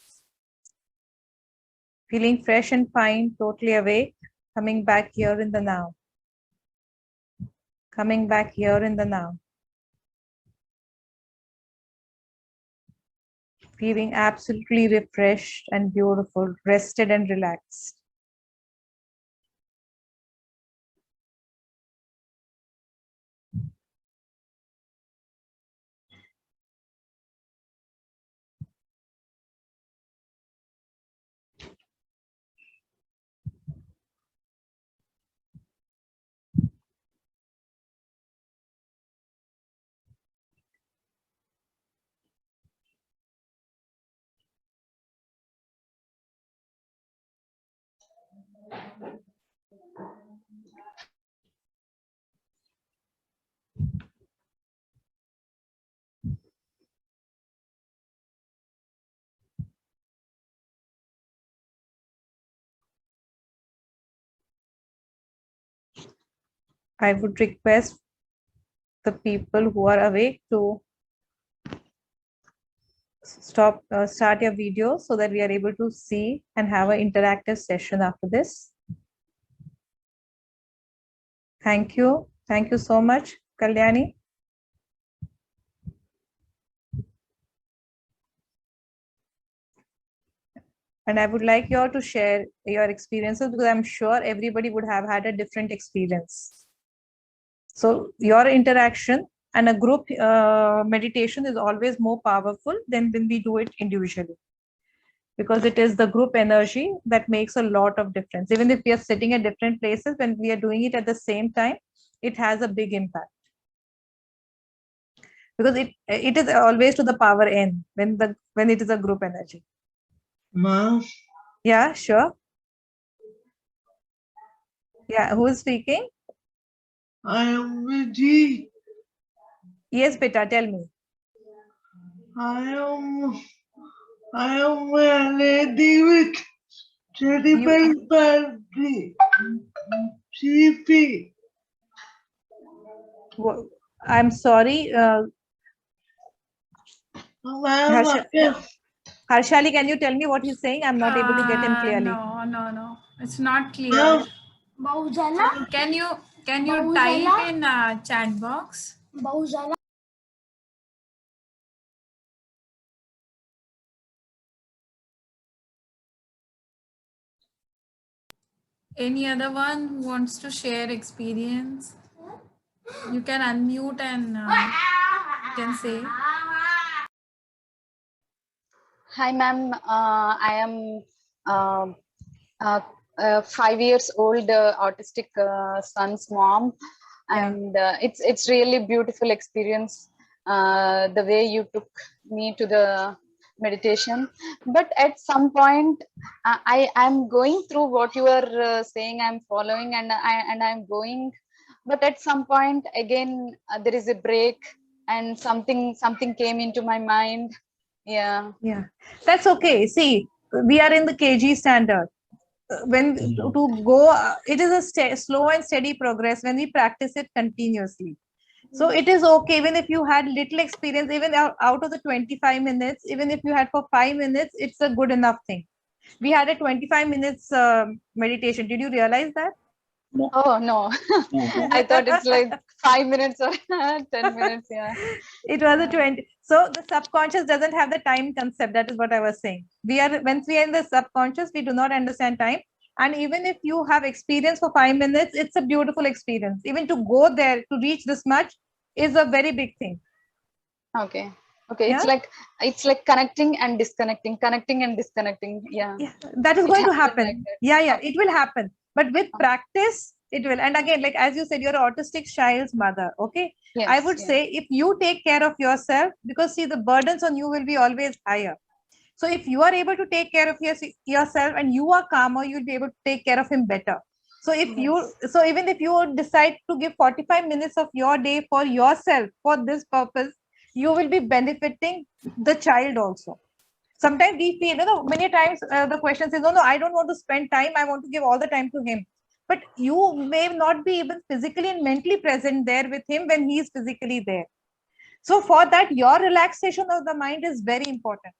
Feeling fresh and fine, totally awake, coming back here in the now. Coming back here in the now. Feeling absolutely refreshed and beautiful, rested and relaxed. I would request the people who are awake to start your video so that we are able to see and have an interactive session after this. Thank you. Thank you so much, Kalyani. And I would like you all to share your experiences because I'm sure everybody would have had a different experience. So your interaction and a group meditation is always more powerful than when we do it individually, because it is the group energy that makes a lot of difference. Even if we are sitting at different places, when we are doing it at the same time, it has a big impact. Because it is always to the power n when it is a group energy. Ma'am, Yeah, sure. Yeah, who is speaking? I am Vijay. Yes, beta, tell me. I am a lady with cerebral palsy. CP. I'm sorry. Ma'am, Harshali, can you tell me what he's saying? I'm not able to get him clearly. No. It's not clear. ma'am, Bahujala? Can you Bahujala? type in chat box? Bahujala? Any other one who wants to share experience? You can unmute and you can say. Hi, ma'am. I am 5 years old autistic son's mom, and it's really beautiful experience. The way you took me to the meditation, but at some point, I am going through what you are saying. I'm following, and I'm going, but at some point again there is a break, and something came into my mind. Yeah, That's okay. See, we are in the KG standard. When to go, it is a slow and steady progress when we practice it continuously. So it is okay, even if you had little experience, even out of the 25 minutes, even if you had for 5 minutes, it's a good enough thing. We had a 25 minutes meditation. Did you realize that? No. Oh no, I thought it's like 5 minutes or 10 minutes. Yeah, it was a 20. So the subconscious doesn't have the time concept. That is what I was saying. Once we are in the subconscious, we do not understand time. And even if you have experience for 5 minutes, it's a beautiful experience. Even to go there, to reach this much is a very big thing. okay. Yeah? It's like connecting and disconnecting. Yeah, that is It going to happened happen. like that. Yeah, Okay. it will happen. But with practice, it will. And again, like as you said, you're an autistic child's mother. Okay. Yes, I would yes. say if you take care of yourself, because see, the burdens on you will be always higher. So if you are able to take care of yourself and you are calmer, you'll be able to take care of him better. So even if you decide to give 45 minutes of your day for yourself for this purpose, you will be benefiting the child also. Sometimes we feel, many times the question says, no, I don't want to spend time. I want to give all the time to him. But you may not be even physically and mentally present there with him when he is physically there. So for that, your relaxation of the mind is very important.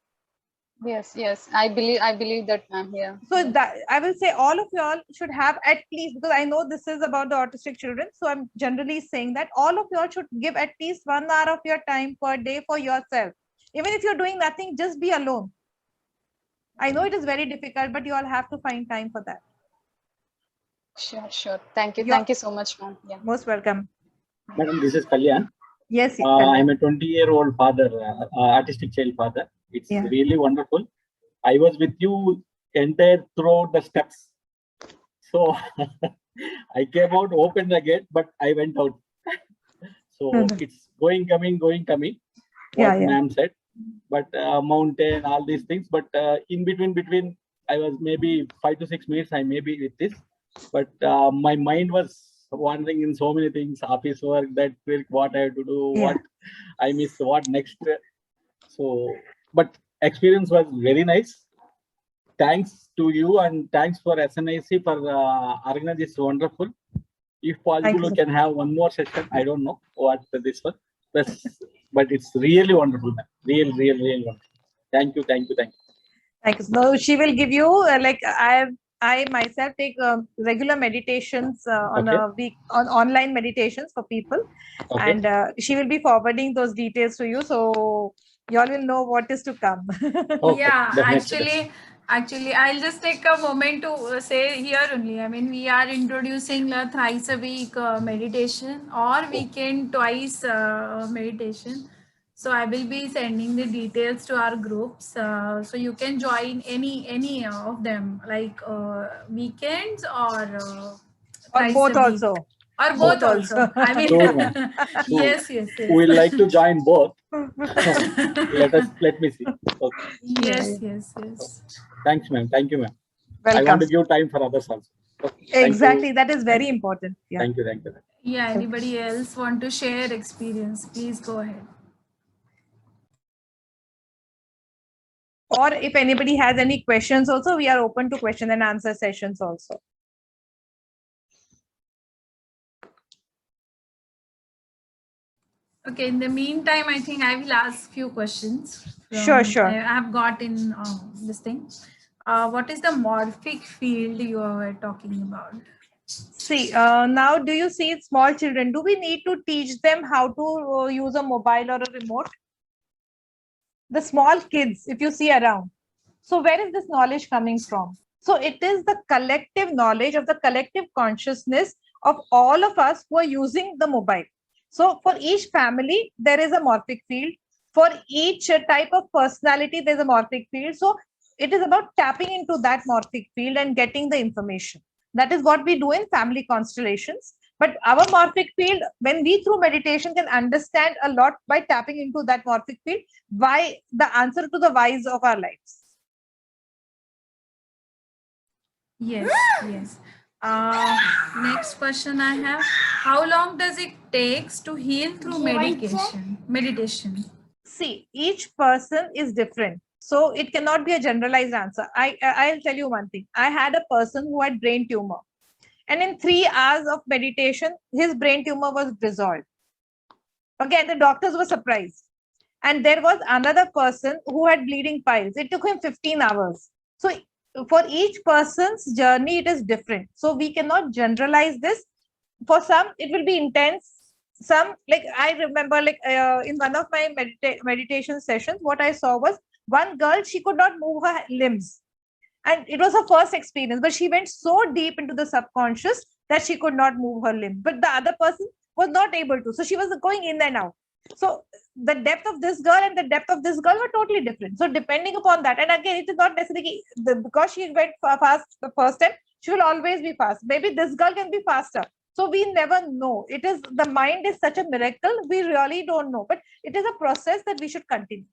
Yes. I believe that, ma'am. Yeah. So that I will say all of y'all should have at least, because I know this is about the autistic children. So I'm generally saying that all of y'all should give at least 1 hour of your time per day for yourself. Even if you're doing nothing, just be alone. I know it is very difficult, but you all have to find time for that. Sure. Thank you so much, ma'am. Yeah. Most welcome. Madam, this is Kalyan. Yes. I'm a 20-year-old father, artistic child father. It's really wonderful. I was with you entire throughout the steps. So I came out, opened the gate, but I went out. So it's going, coming. What ma'am said, but mountain, all these things. But in between, I was maybe 5 to 6 minutes. I may be with this, but my mind was wandering in so many things: office work, that work, what I have to do, what I missed, what next. So, but experience was very nice. Thanks to you and thanks for SNIC for organizing this wonderful. If possible, you, we can have one more session. I don't know what this one, but it's really wonderful, man. Real wonderful. Thank you. Thank you. No, she will give you like I myself take regular meditations on Okay. a week on online meditations for people, Okay. and she will be forwarding those details to you, so you all will know what is to come. Okay, Yeah, definitely. actually, I'll just take a moment to say here only. I mean, we are introducing a thrice a week meditation or weekend twice meditation. So I will be sending the details to our groups. So you can join any of them, like weekends or Or thrice both a week. also. Or both also. I mean, Sure, ma'am. Sure. yes. We like to join both. Let me see. Okay. Yes. Thanks, ma'am. Thank you, ma'am. I Welcome. want to give time for others also. Okay. Thank Exactly, you. that is very important. Yeah. Thank you. Yeah, anybody else want to share experience? Please go ahead. Or if anybody has any questions also, we are open to question and answer sessions also. Okay, in the meantime, I think I will ask few questions. Sure. I have got in this thing. What is the morphic field you are talking about? See, now do you see small children? Do we need to teach them how to use a mobile or a remote? The small kids, if you see around. So where is this knowledge coming from? So it is the collective knowledge of the collective consciousness of all of us who are using the mobile. So for each family, there is a morphic field. For each type of personality, there's a morphic field. So it is about tapping into that morphic field and getting the information. That is what we do in family constellations. But our morphic field, when we through meditation can understand a lot by tapping into that morphic field, why the answer to the whys of our lives. Yes. Next question I have. How long does it takes to heal through meditation? See, each person is different. So it cannot be a generalized answer. I'll tell you one thing. I had a person who had brain tumor. And in 3 hours of meditation, his brain tumor was dissolved. Again, the doctors were surprised. And there was another person who had bleeding piles. It took him 15 hours. So for each person's journey, it is different. So we cannot generalize this. For some, it will be intense. Some, like I remember, like in one of my meditation sessions, what I saw was one girl, she could not move her limbs. And it was her first experience, but she went so deep into the subconscious that she could not move her limb. But the other person was not able to. So she was going in and out. So the depth of this girl and the depth of this girl were totally different. So depending upon that, and again, it is not necessarily because she went fast the first time, she will always be fast. Maybe this girl can be faster. So we never know. It is, the mind is such a miracle. We really don't know, but it is a process that we should continue.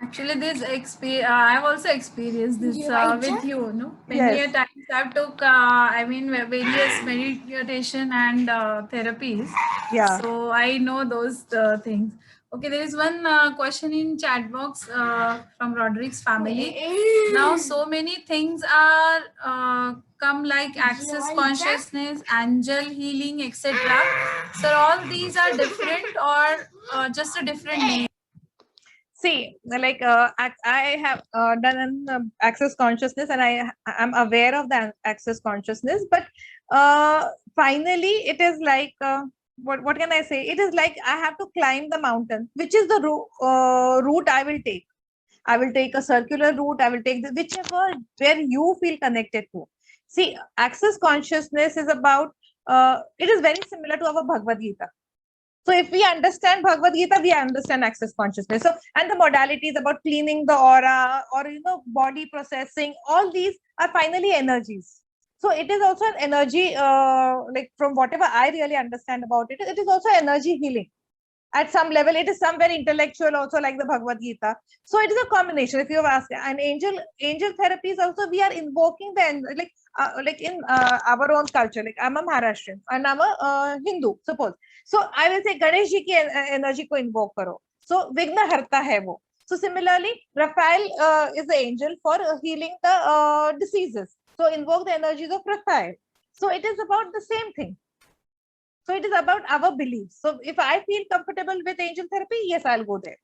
Actually, this I've also experienced this with you, no? Many a times I've took, various meditation and therapies. Yeah. So I know those things. Okay, there is one question in chat box from Roderick's family. Now, so many things are come like access consciousness, angel healing, etc. So all these are different or just a different name? See, like I have done access consciousness, and I am aware of the access consciousness. But finally, it is like what can I say? It is like I have to climb the mountain, which is the route I will take. I will take a circular route. I will take whichever where you feel connected to. See, access consciousness is about. It is very similar to our Bhagavad Gita. So if we understand Bhagavad Gita, we understand access consciousness. So, and the modalities about cleaning the aura or, body processing, all these are finally energies. So it is also an energy, like from whatever I really understand about it, it is also energy healing. At some level, it is somewhere intellectual also, like the Bhagavad Gita. So it is a combination. If you have asked, and angel therapies also, we are invoking the, like in our own culture, like I'm a Maharashtrian and I'm a Hindu, suppose. So I will say Ganesh ji ki energy ko invoke karo. So Vigna Harta hai wo. So similarly, Raphael is the angel for healing the diseases. So invoke the energies of Raphael. So it is about the same thing. So it is about our beliefs. So if I feel comfortable with angel therapy, yes, I'll go there.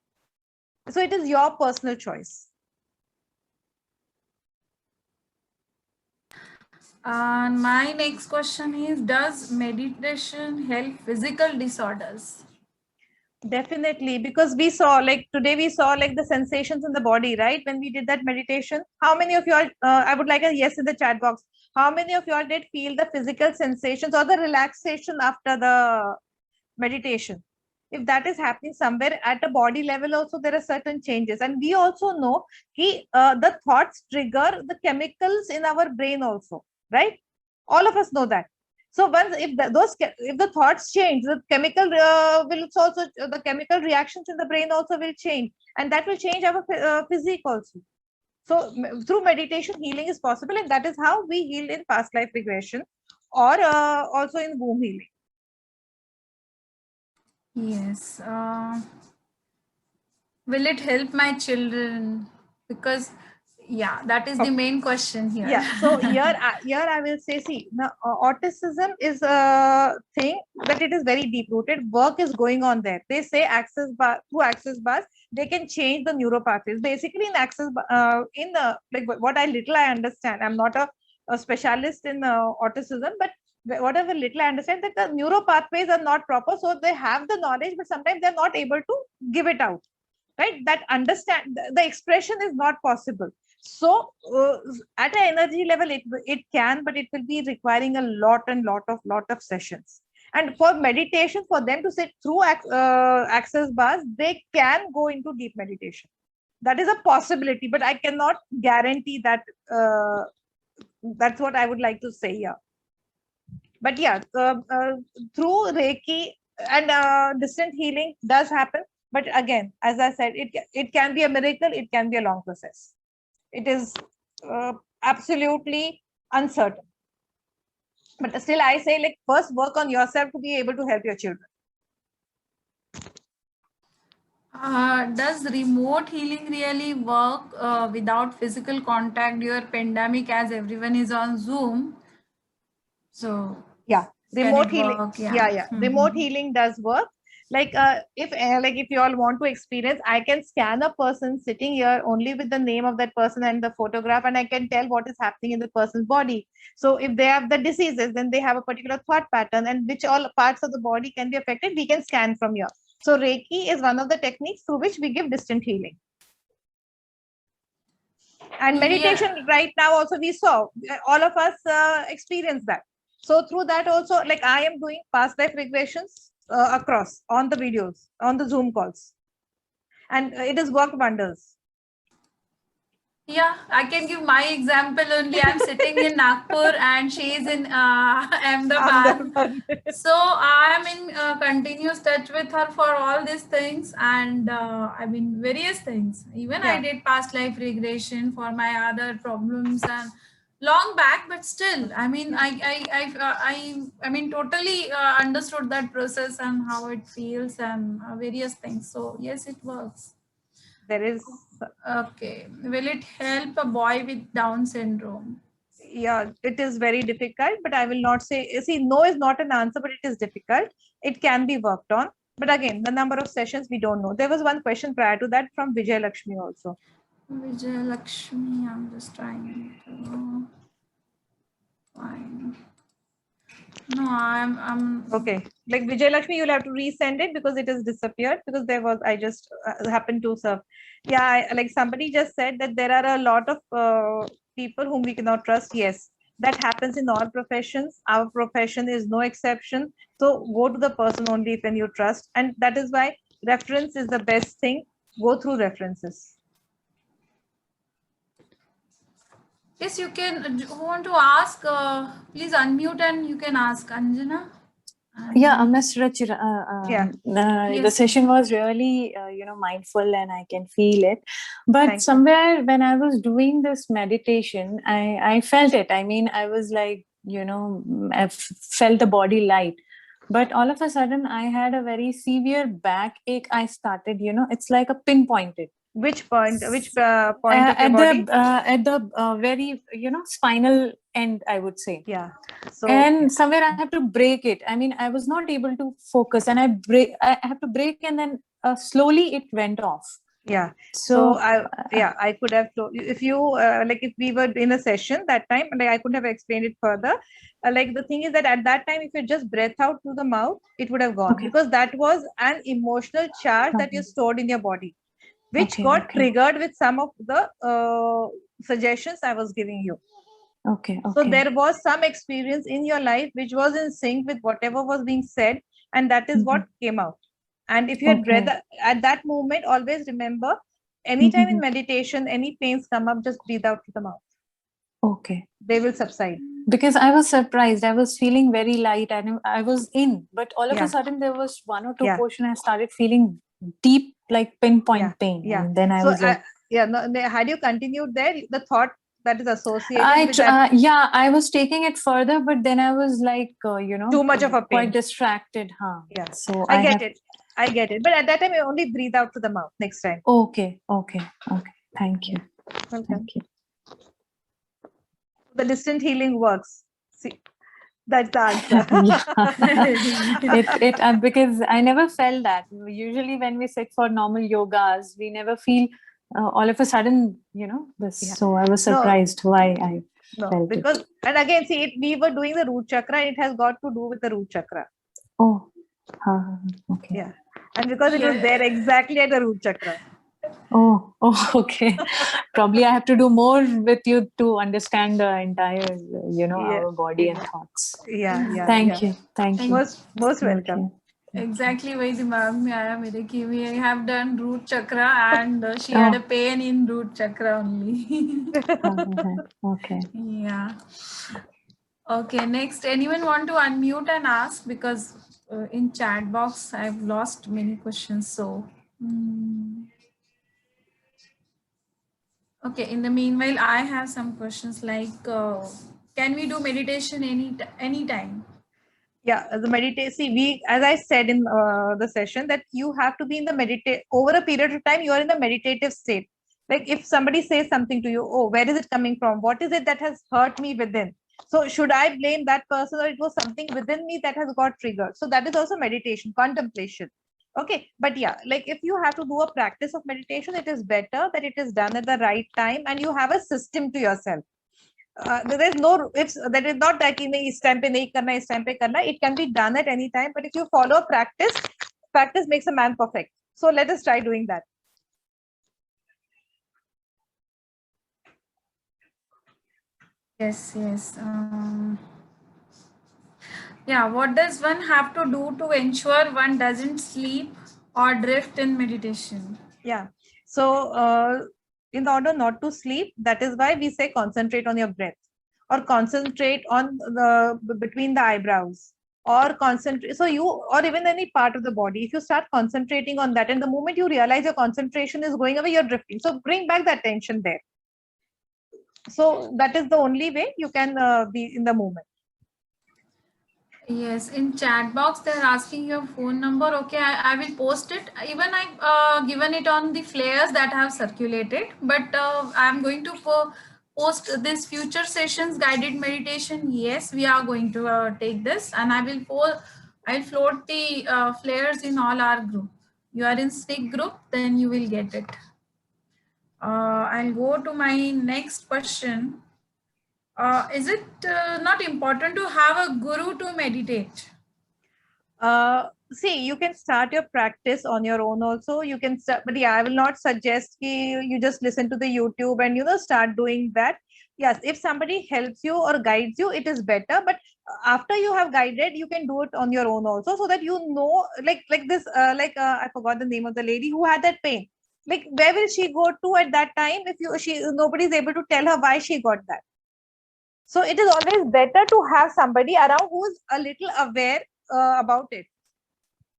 So it is your personal choice. And my next question is, does meditation help physical disorders? Definitely, because we saw, like today we saw like the sensations in the body, right? When we did that meditation, how many of you all, I would like a yes in the chat box. How many of you all did feel the physical sensations or the relaxation after the meditation? If that is happening somewhere at a body level also, there are certain changes. And we also know the thoughts trigger the chemicals in our brain also, right? All of us know that. So once if the thoughts change, the chemical will also the chemical reactions in the brain also will change, and that will change our physique also. So through meditation, healing is possible, and that is how we heal in past life regression or also in womb healing. Yes. Will it help my children? Because yeah, that is the main question here. Yeah. So here I will say, see, now, autism is a thing that it is very deep rooted. Work is going on there. They say access bar through access bars, they can change the neuropathways. Basically, in access in the like what I understand. I'm not a specialist in autism, but whatever little I understand, that the neuropathways are not proper. So they have the knowledge, but sometimes they're not able to give it out. Right? That understand the expression is not possible. So at an energy level, it can, but it will be requiring a lot of sessions. And for meditation, for them to sit through access bars, they can go into deep meditation. That is a possibility, but I cannot guarantee that. That's what I would like to say. Yeah. But yeah, through Reiki and distant healing does happen. But again, as I said, it can be a miracle. It can be a long process. It is absolutely uncertain. But still, I say, like, first work on yourself to be able to help your children. Does remote healing really work without physical contact during pandemic, as everyone is on Zoom? So yeah, remote healing. Work? Yeah. Remote healing does work. Like if you all want to experience, I can scan a person sitting here only with the name of that person and the photograph, and I can tell what is happening in the person's body. So if they have the diseases, then they have a particular thought pattern, and which all parts of the body can be affected, we can scan from here. So Reiki is one of the techniques through which we give distant healing. And meditation right now also, we saw all of us experience that. So through that also, like I am doing past life regressions across on the videos, on the Zoom calls, and it has worked wonders. Yeah, I can give my example only. I'm sitting in Nagpur and she's in Ahmedabad. So I'm in continuous touch with her for all these things, and I mean various things. Even I did past life regression for my other problems and long back, but still, I mean, I mean, totally understood that process and how it feels and various things. So yes, it works. There is. Okay. Will it help a boy with Down syndrome? Yeah, it is very difficult, but I will not say, see, no is not an answer, but it is difficult. It can be worked on. But again, the number of sessions, we don't know. There was one question prior to that from Vijay Lakshmi also. Vijay Lakshmi, I'm just trying to find. No, I'm okay. Like Vijay Lakshmi, you'll have to resend it because it has disappeared, because there was, I just happened to serve. Yeah, like somebody just said that there are a lot of people whom we cannot trust. Yes, that happens in all professions. Our profession is no exception. So go to the person only when you trust. And that is why reference is the best thing. Go through references. Yes, you can. Who want to ask? Please unmute and you can ask, Anjana. Yeah, Ms. Ruchira, Yes. the session was really, mindful, and I can feel it. But somewhere when I was doing this meditation, I felt it. I mean, I was like, I felt the body light. But all of a sudden, I had a very severe backache. I started, it's like a pinpointed. Which point? Which point of your body? At the very, spinal end, I would say. Yeah. So And somewhere I have to break it. I mean, I was not able to focus, and I have to break, and then slowly it went off. yeah. So I could have told you if you like if we were in a session that time, like I could have explained it further. Like the thing is that at that time, if you just breath out through the mouth, it would have gone, Okay. because that was an emotional charge that you Okay. stored in your body, which Okay, got okay. triggered with some of the suggestions I was giving you. Okay. So Okay. there was some experience in your life which was in sync with whatever was being said, and that is what came out. And if you had Okay. breath at that moment, always remember, anytime in meditation, any pains come up, just breathe out to the mouth. Okay. They will subside. Because I was surprised. I was feeling very light, and I was in, but all of Yeah. a sudden there was one or two Yeah. portion I started feeling deep, like pinpoint Yeah. pain. Yeah. And then I So was like, had you continued there, the thought that is associated with that, yeah, I was taking it further, but then I was like, too much of a pain. quite distracted. Huh? Yeah. So I get it. But at that time, you only breathe out to the mouth next time. Okay. Thank you. Okay. Thank you. The distant healing works. See, that's the answer. Because I never felt that. Usually when we sit for normal yogas, we never feel all of a sudden, this. Yeah. So I was surprised why I felt because it. And again, see, we were doing the root chakra. It has got to do with the root chakra. Oh, okay. Yeah, and because it was there exactly at the root chakra. Oh, okay. Probably I have to do more with you to understand the entire, our body and thoughts. Yeah. Thank you. Most welcome. Exactly वही दिमाग में आया मेरे कि we have done root chakra and she had a pain in root chakra only. Okay. Yeah. Okay, next, anyone want to unmute and ask, because in chat box I've lost many questions. So okay, in the meanwhile I have some questions like can we do meditation any time? Yeah, the meditation. As I said in the session, that you have to be in the over a period of time. You are in the meditative state. Like if somebody says something to you, oh, where is it coming from? What is it that has hurt me within? So should I blame that person, or it was something within me that has got triggered? So that is also meditation, contemplation. Okay, but yeah, like if you have to do a practice of meditation, it is better that it is done at the right time and you have a system to yourself. There is no ifs. That is not that इस time पे नहीं करना, इस time पे करना. It can be done at any time, but if you follow a practice makes a man perfect. So let us try doing that. Yes. Yeah, what does one have to do to ensure one doesn't sleep or drift in meditation? Yeah. So in order not to sleep, that is why we say concentrate on your breath, or concentrate on the between the eyebrows, or concentrate. So or even any part of the body, if you start concentrating on that, and the moment you realize your concentration is going away, you're drifting. So bring back the attention there. So that is the only way you can be in the moment. Yes, in chat box they're asking your phone number. Okay, I will post it. Even I've given it on the flyers that have circulated, but I'm going to post this future sessions guided meditation. Yes, we are going to take this, and I'll float the flyers in all our group. You are in SNIC group, then you will get it. I'll go to my next question. Is it not important to have a guru to meditate? See, you can start your practice on your own also. You can start, but yeah, I will not suggest you just listen to the YouTube and start doing that. Yes, if somebody helps you or guides you, it is better. But after you have guided, you can do it on your own also, so that like this, I forgot the name of the lady who had that pain. Like, where will she go to at that time if nobody is able to tell her why she got that? So it is always better to have somebody around who is a little aware about it.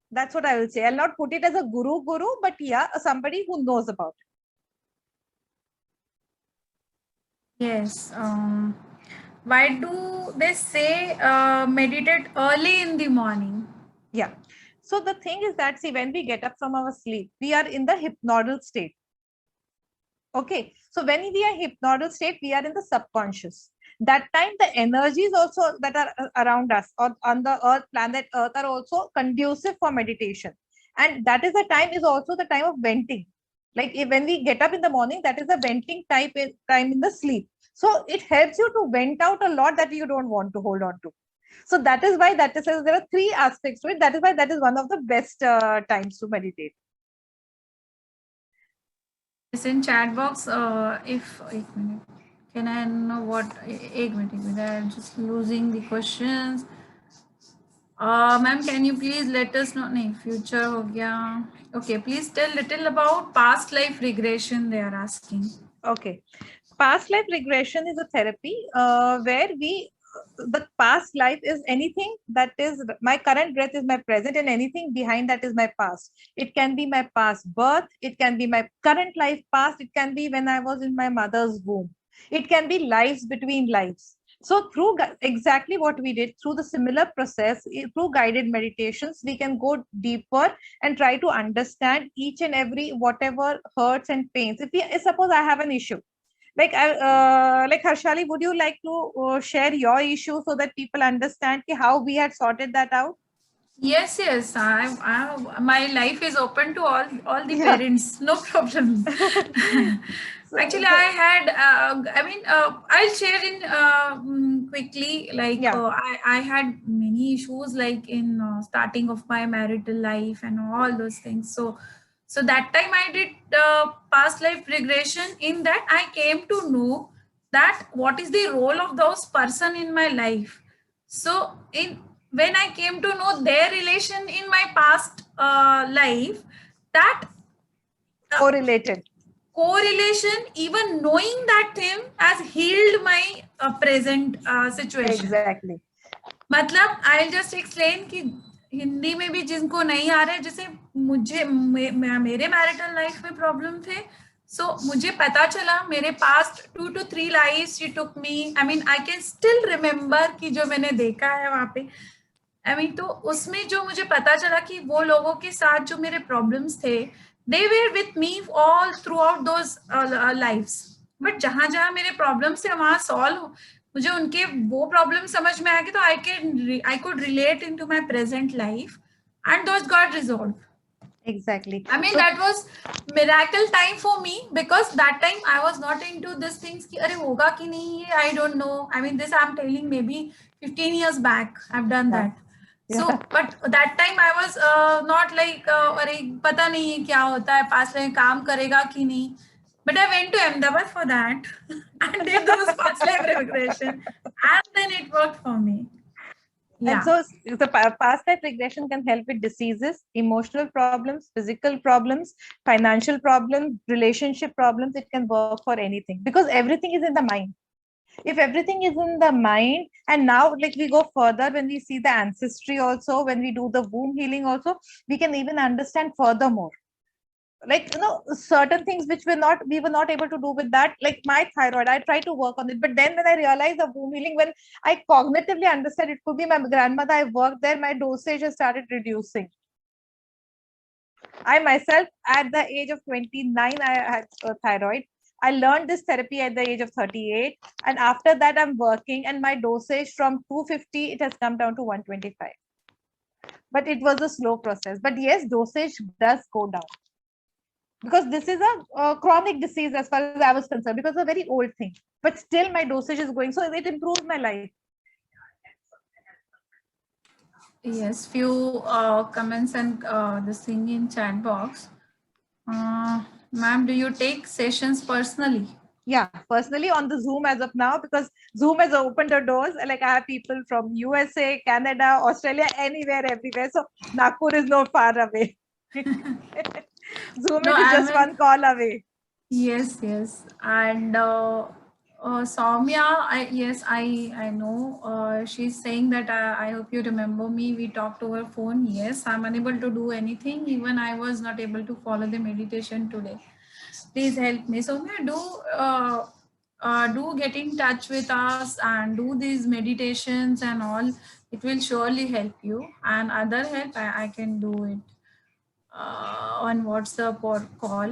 That's what I will say. I'll not put it as a guru, but yeah, somebody who knows about it. Yes. Why do they say meditate early in the morning? Yeah. So the thing is that, see, when we get up from our sleep, we are in the hypnoidal state. Okay, so when we are hypnotic state, we are in the subconscious. That time, the energies also that are around us or on the earth, planet Earth, are also conducive for meditation. And that is the time, is also the time of venting. Like when we get up in the morning, that is the venting time in the sleep. So it helps you to vent out a lot that you don't want to hold on to. So that is why that is, there are three aspects to it. That is why that is one of the best times to meditate. Yes, in chat box, if 1 minute, can I know what? 1 minute, I'm just losing the questions. Ma'am, can you please let us know? No, future ho gaya. Okay, please tell little about past life regression. They are asking. Okay, past life regression is a therapy where the past life is anything that is my current breath is my present, and anything behind that is my past. It can be my past birth, it can be my current life past, it can be when I was in my mother's womb, it can be lives between lives. So through exactly what we did through the similar process, through guided meditations, we can go deeper and try to understand each and every whatever hurts and pains. If suppose I have an issue, like like Harshali, would you like to share your issue so that people understand how we had sorted that out? Yes, yes. My life is open to all the Yeah. parents. No problem. Actually, I had. I'll share in quickly. Like, Yeah. I had many issues, like in starting of my marital life and all those things. So that time I did past life regression. In that, I came to know that what is the role of those person in my life. So in when I came to know their relation in my past life, that Correlated. correlation, even knowing that thing has healed my present situation. Exactly. मतलब I'll just explain कि हिंदी में भी जिनको नहीं आ रहे, जैसे मुझे मेरे मैरिटल लाइफ में प्रॉब्लम थे, सो मुझे पता चला मेरे past 2 to 3 lives she took me, I mean I can still remember कि जो मैंने देखा है वहां पे, आई मीन तो उसमें जो मुझे पता चला कि वो लोगों के साथ जो मेरे प्रॉब्लम्स थे, they were with me all throughout those lifes, but जहां जहां मेरे प्रॉब्लम्स थे वहां सॉल्व, मुझे उनके वो प्रॉब्लम समझ में आ गए, तो I could relate into my present life and those got resolve. Exactly. I mean, So, that was miracle time for me, because that time I was not into these things ki अरे होगा कि नहीं, I don't know. I mean, this I'm telling maybe 15 years back I've done yeah. that. So, but that time I was not like अरे पता नहीं है क्या होता है, पास में काम करेगा कि नहीं. But I went to Ahmedabad for that and did those past life regression, and then it worked for me. And so the past life regression can help with diseases, emotional problems, physical problems, financial problems, relationship problems. It can work for anything because everything is in the mind. If everything is in the mind, and now like we go further, when we see the ancestry also, when we do the womb healing also, we can even understand furthermore, like certain things which we were not able to do with that, like my thyroid, I tried to work on it, but then when I realized the womb healing, when I cognitively understand it could be my grandmother, I worked there, my dosage has started reducing. I myself at the age of 29 I had thyroid. I learned this therapy at the age of 38, and after that I'm working, and my dosage from 250 it has come down to 125. But it was a slow process, but yes, dosage does go down, because this is a chronic disease as far as I was concerned, because it's a very old thing, but still my dosage is going, so it improves my life. Yes, few comments and this thing in chat box. Ma'am, do you take sessions personally? Yeah, personally on the Zoom as of now, because Zoom has opened the doors. Like I have people from USA, Canada, Australia, anywhere, everywhere. So Nagpur is not far away. Zoom is just one call away. Yes, yes. And Soumya, I know. She's saying that I hope you remember me. We talked over phone. Yes, I'm unable to do anything. Even I was not able to follow the meditation today. Please help me. Soumya, do get in touch with us and do these meditations and all. It will surely help you. And other help, I can do it on WhatsApp or call.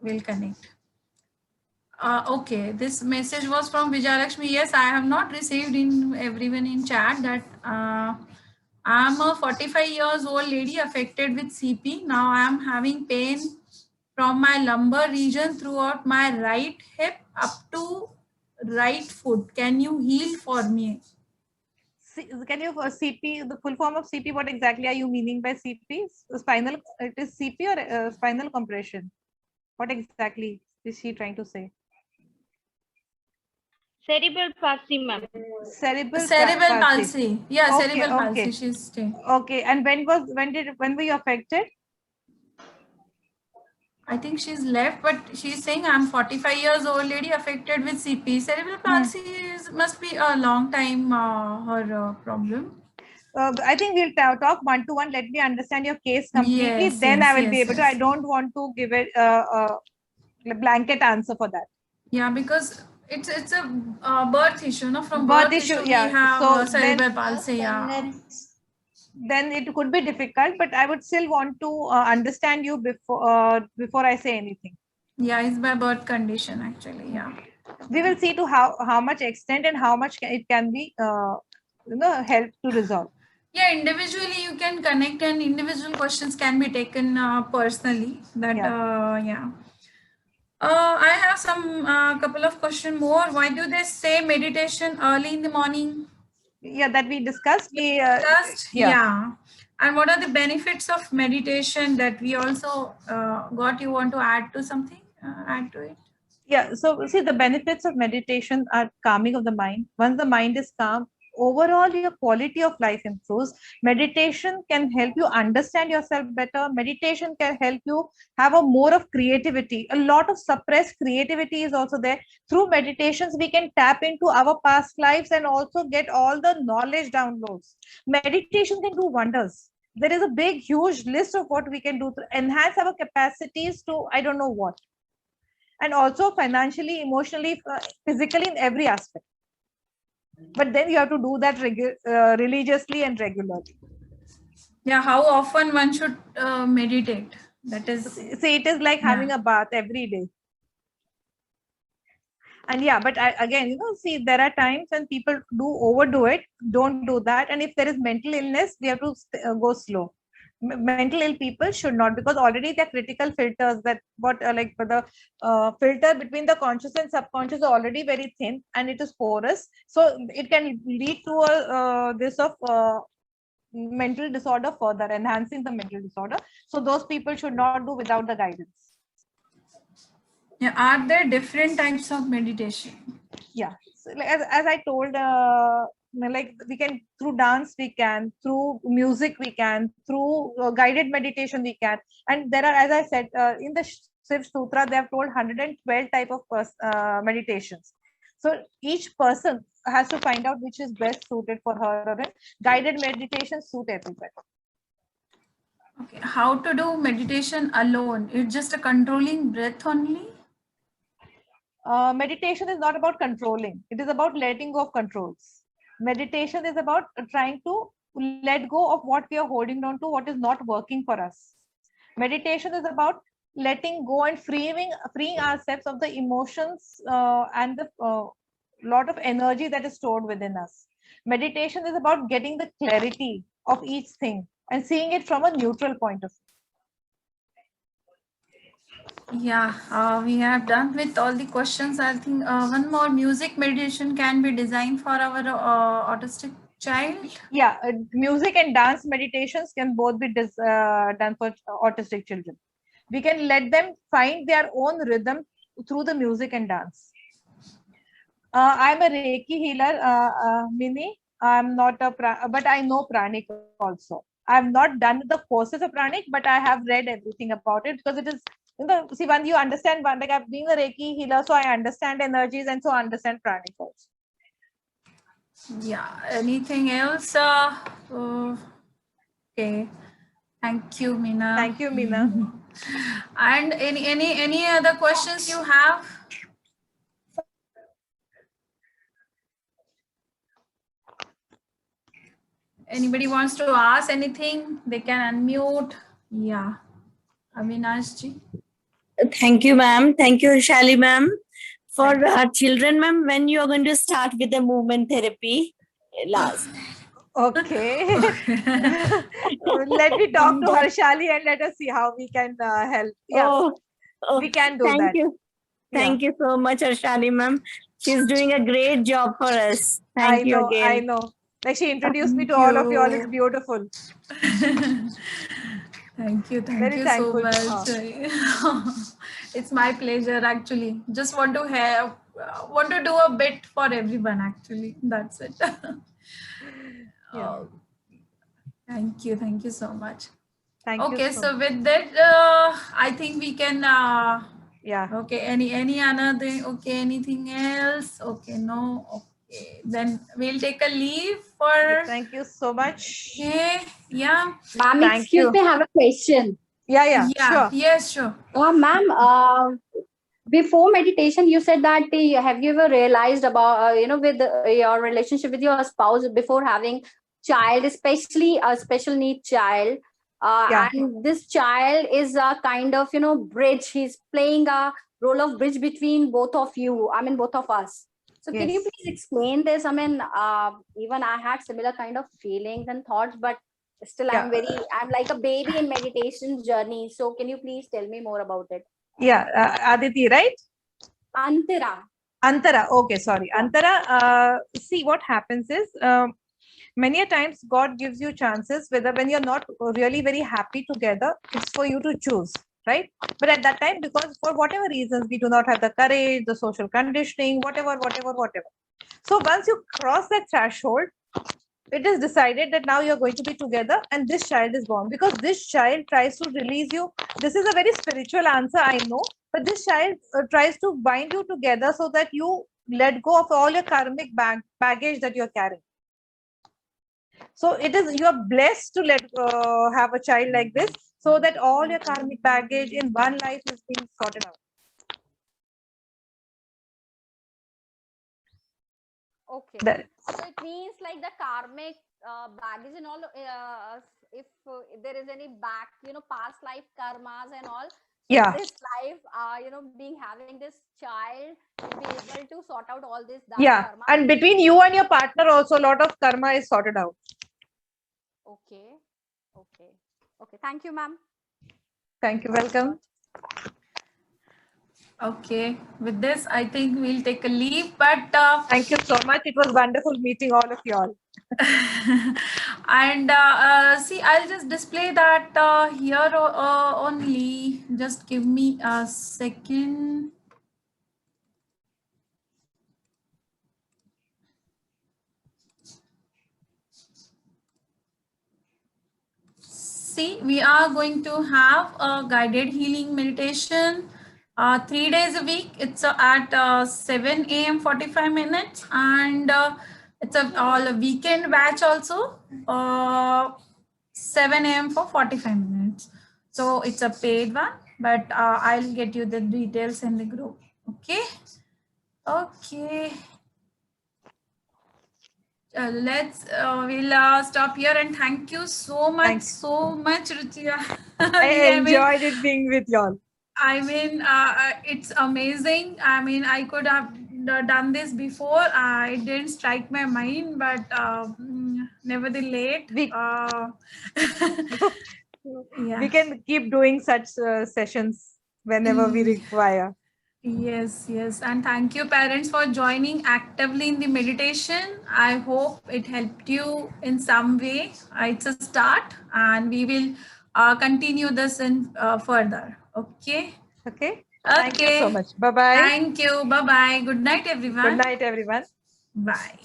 we'll connect. Okay, this message was from Vijayalakshmi. Yes, I have not received in everyone in chat that I'm a 45 years old lady affected with CP. Now I'm having pain from my lumbar region throughout my right hip up to right foot. Can you heal for me? Can you CP, the full form of CP, what exactly are you meaning by CP? Spinal, it is CP or spinal compression? What exactly is she trying to say? Cerebral palsy, ma'am. Cerebral palsy. Yeah, Okay, cerebral okay. palsy. She's staying. Okay, and when were you affected? I think she's left, but she's saying I'm 45 years old lady affected with CP. Cerebral palsy must be a long time her problem. I think we'll talk one-to-one. Let me understand your case completely. Yes, Then yes, I will yes, be able to. yes. I don't want to give it a blanket answer for that. Yeah, because it's a birth issue, no? From Birth birth issue, we yeah. have So cerebral palsy. Yeah. then it could be difficult, but I would still want to understand you before I say anything. Yeah, it's by birth condition actually. Yeah. We will see to how much extent and how much it can be help to resolve. Yeah, individually you can connect and individual questions can be taken personally. That yeah. I have some couple of questions more. Why do they say meditation early in the morning? Yeah, that we discussed. Yeah. And what are the benefits of meditation that we also got? You want to add to something? Add to it? Yeah, so see, the benefits of meditation are calming of the mind. Once the mind is calm, overall your quality of life improves. Meditation can help you understand yourself better. Meditation can help you have a more of creativity. A lot of suppressed creativity is also there. Through meditations, we can tap into our past lives and also get all the knowledge downloads. Meditation can do wonders. There is a big, huge list of what we can do to enhance our capacities to I don't know what, and also financially, emotionally, physically, in every aspect. But then you have to do that religiously and regularly. Yeah, how often one should meditate? That is, see, it is like having a bath every day. And yeah, but again, see, there are times when people do overdo it. Don't do that. And if there is mental illness, we have to go slow. Mental ill people should not, because already they're critical filters that like the filter between the conscious and subconscious are already very thin and it is porous, so it can lead to a this of mental disorder, further enhancing the mental disorder. So those people should not do without the guidance. Yeah, are there different types of meditation? Yeah, so as I told, like we can, through dance we can, through music we can, through guided meditation we can, and there are, as I said, in the Shiv Sutra they have told 112 type of meditations. So each person has to find out which is best suited for her, or guided meditation suit everybody. Okay, how to do meditation alone? It's just a controlling breath only? Meditation is not about controlling. It is about letting go of controls. Meditation is about trying to let go of what we are holding on to, what is not working for us. Meditation is about letting go and freeing ourselves of the emotions and the lot of energy that is stored within us. Meditation is about getting the clarity of each thing and seeing it from a neutral point of view. Yeah, we have done with all the questions. I think one more, music meditation can be designed for our autistic child. Yeah, music and dance meditations can both be done for autistic children. We can let them find their own rhythm through the music and dance. I'm a Reiki healer, Mini. I'm not a but I know pranic also. I've not done the courses of pranic, but I have read everything about it, because it is, see, when you understand, like I've been a Reiki healer, so I understand energies and so I understand pranic also. Yeah, anything else? Okay, thank you, Meena. Thank you, Meena. And any other questions you have? Anybody wants to ask anything? They can unmute. Yeah, Avinash ji. Thank you, ma'am. Thank you, Shali, ma'am. For children, ma'am, when you are going to start with the movement therapy? Last. Okay. Let me talk to Harshali and let us see how we can help. Yeah, we can do thank that. You. Thank you so much, Harshali, ma'am. She's doing a great job for us. Thank you again. I know. Like she introduced me to all of you all. It's beautiful. Thank you Very so thankful. much. It's my pleasure actually. Just want to do a bit for everyone actually. That's it. Thank you so much. Thank you. Okay, so with that, I think we can. Okay. Any another thing? Okay. Anything else? Okay. No. Okay. Then we'll take a leave for. Thank you so much. Okay. Yeah. Ma'am, excuse me, I have a question. Yeah. Sure. Yes, sure. Ma'am, before meditation, you said that have you ever realized about with your relationship with your spouse before having child, especially a special need child, and this child is a kind of bridge. He's playing a role of bridge between both of you. I mean, both of us. So can you please explain this? I mean, even I had similar kind of feelings and thoughts, but still I'm like a baby in meditation journey. So can you please tell me more about it? Yeah, Aditi, right? Antara. Okay, sorry. Antara, see what happens is many a times God gives you chances whether when you're not really very happy together, it's for you to choose, right? But at that time, because for whatever reasons, we do not have the courage, the social conditioning, whatever. So once you cross that threshold, it is decided that now you're going to be together and this child is born, because this child tries to release you. This is a very spiritual answer, I know, but this child tries to bind you together so that you let go of all your karmic baggage that you're carrying. So it is, you're blessed to have a child like this so that all your karmic baggage in one life is being sorted out. Okay. So it means like the karmic baggage and all, if there is any past life karmas and all. So this life, being having this child, will be able to sort out all this. Karma. And between you and your partner also, a lot of karma is sorted out. Okay. Thank you, ma'am. Thank you. Welcome. Okay, with this, I think we'll take a leave, but thank you so much. It was wonderful meeting all of you all. And see, I'll just display that here only. Just give me a second. See, we are going to have a guided healing meditation 3 days a week. It's at 7 a.m. 45 minutes, and it's all a weekend batch also, 7 a.m. for 45 minutes. So it's a paid one, but I'll get you the details in the group. Okay. We'll stop here, and thank you so much, Ruchia. I enjoyed it being with y'all. I mean, it's amazing. I mean, I could have done this before. It didn't strike my mind, but nevertheless, we can keep doing such sessions whenever we require. Yes, and thank you, parents, for joining actively in the meditation. I hope it helped you in some way. It's a start, and we will continue this in further. Okay. Thank you so much. Bye-bye. Thank you. Bye-bye. Good night, everyone. Good night, everyone. Bye.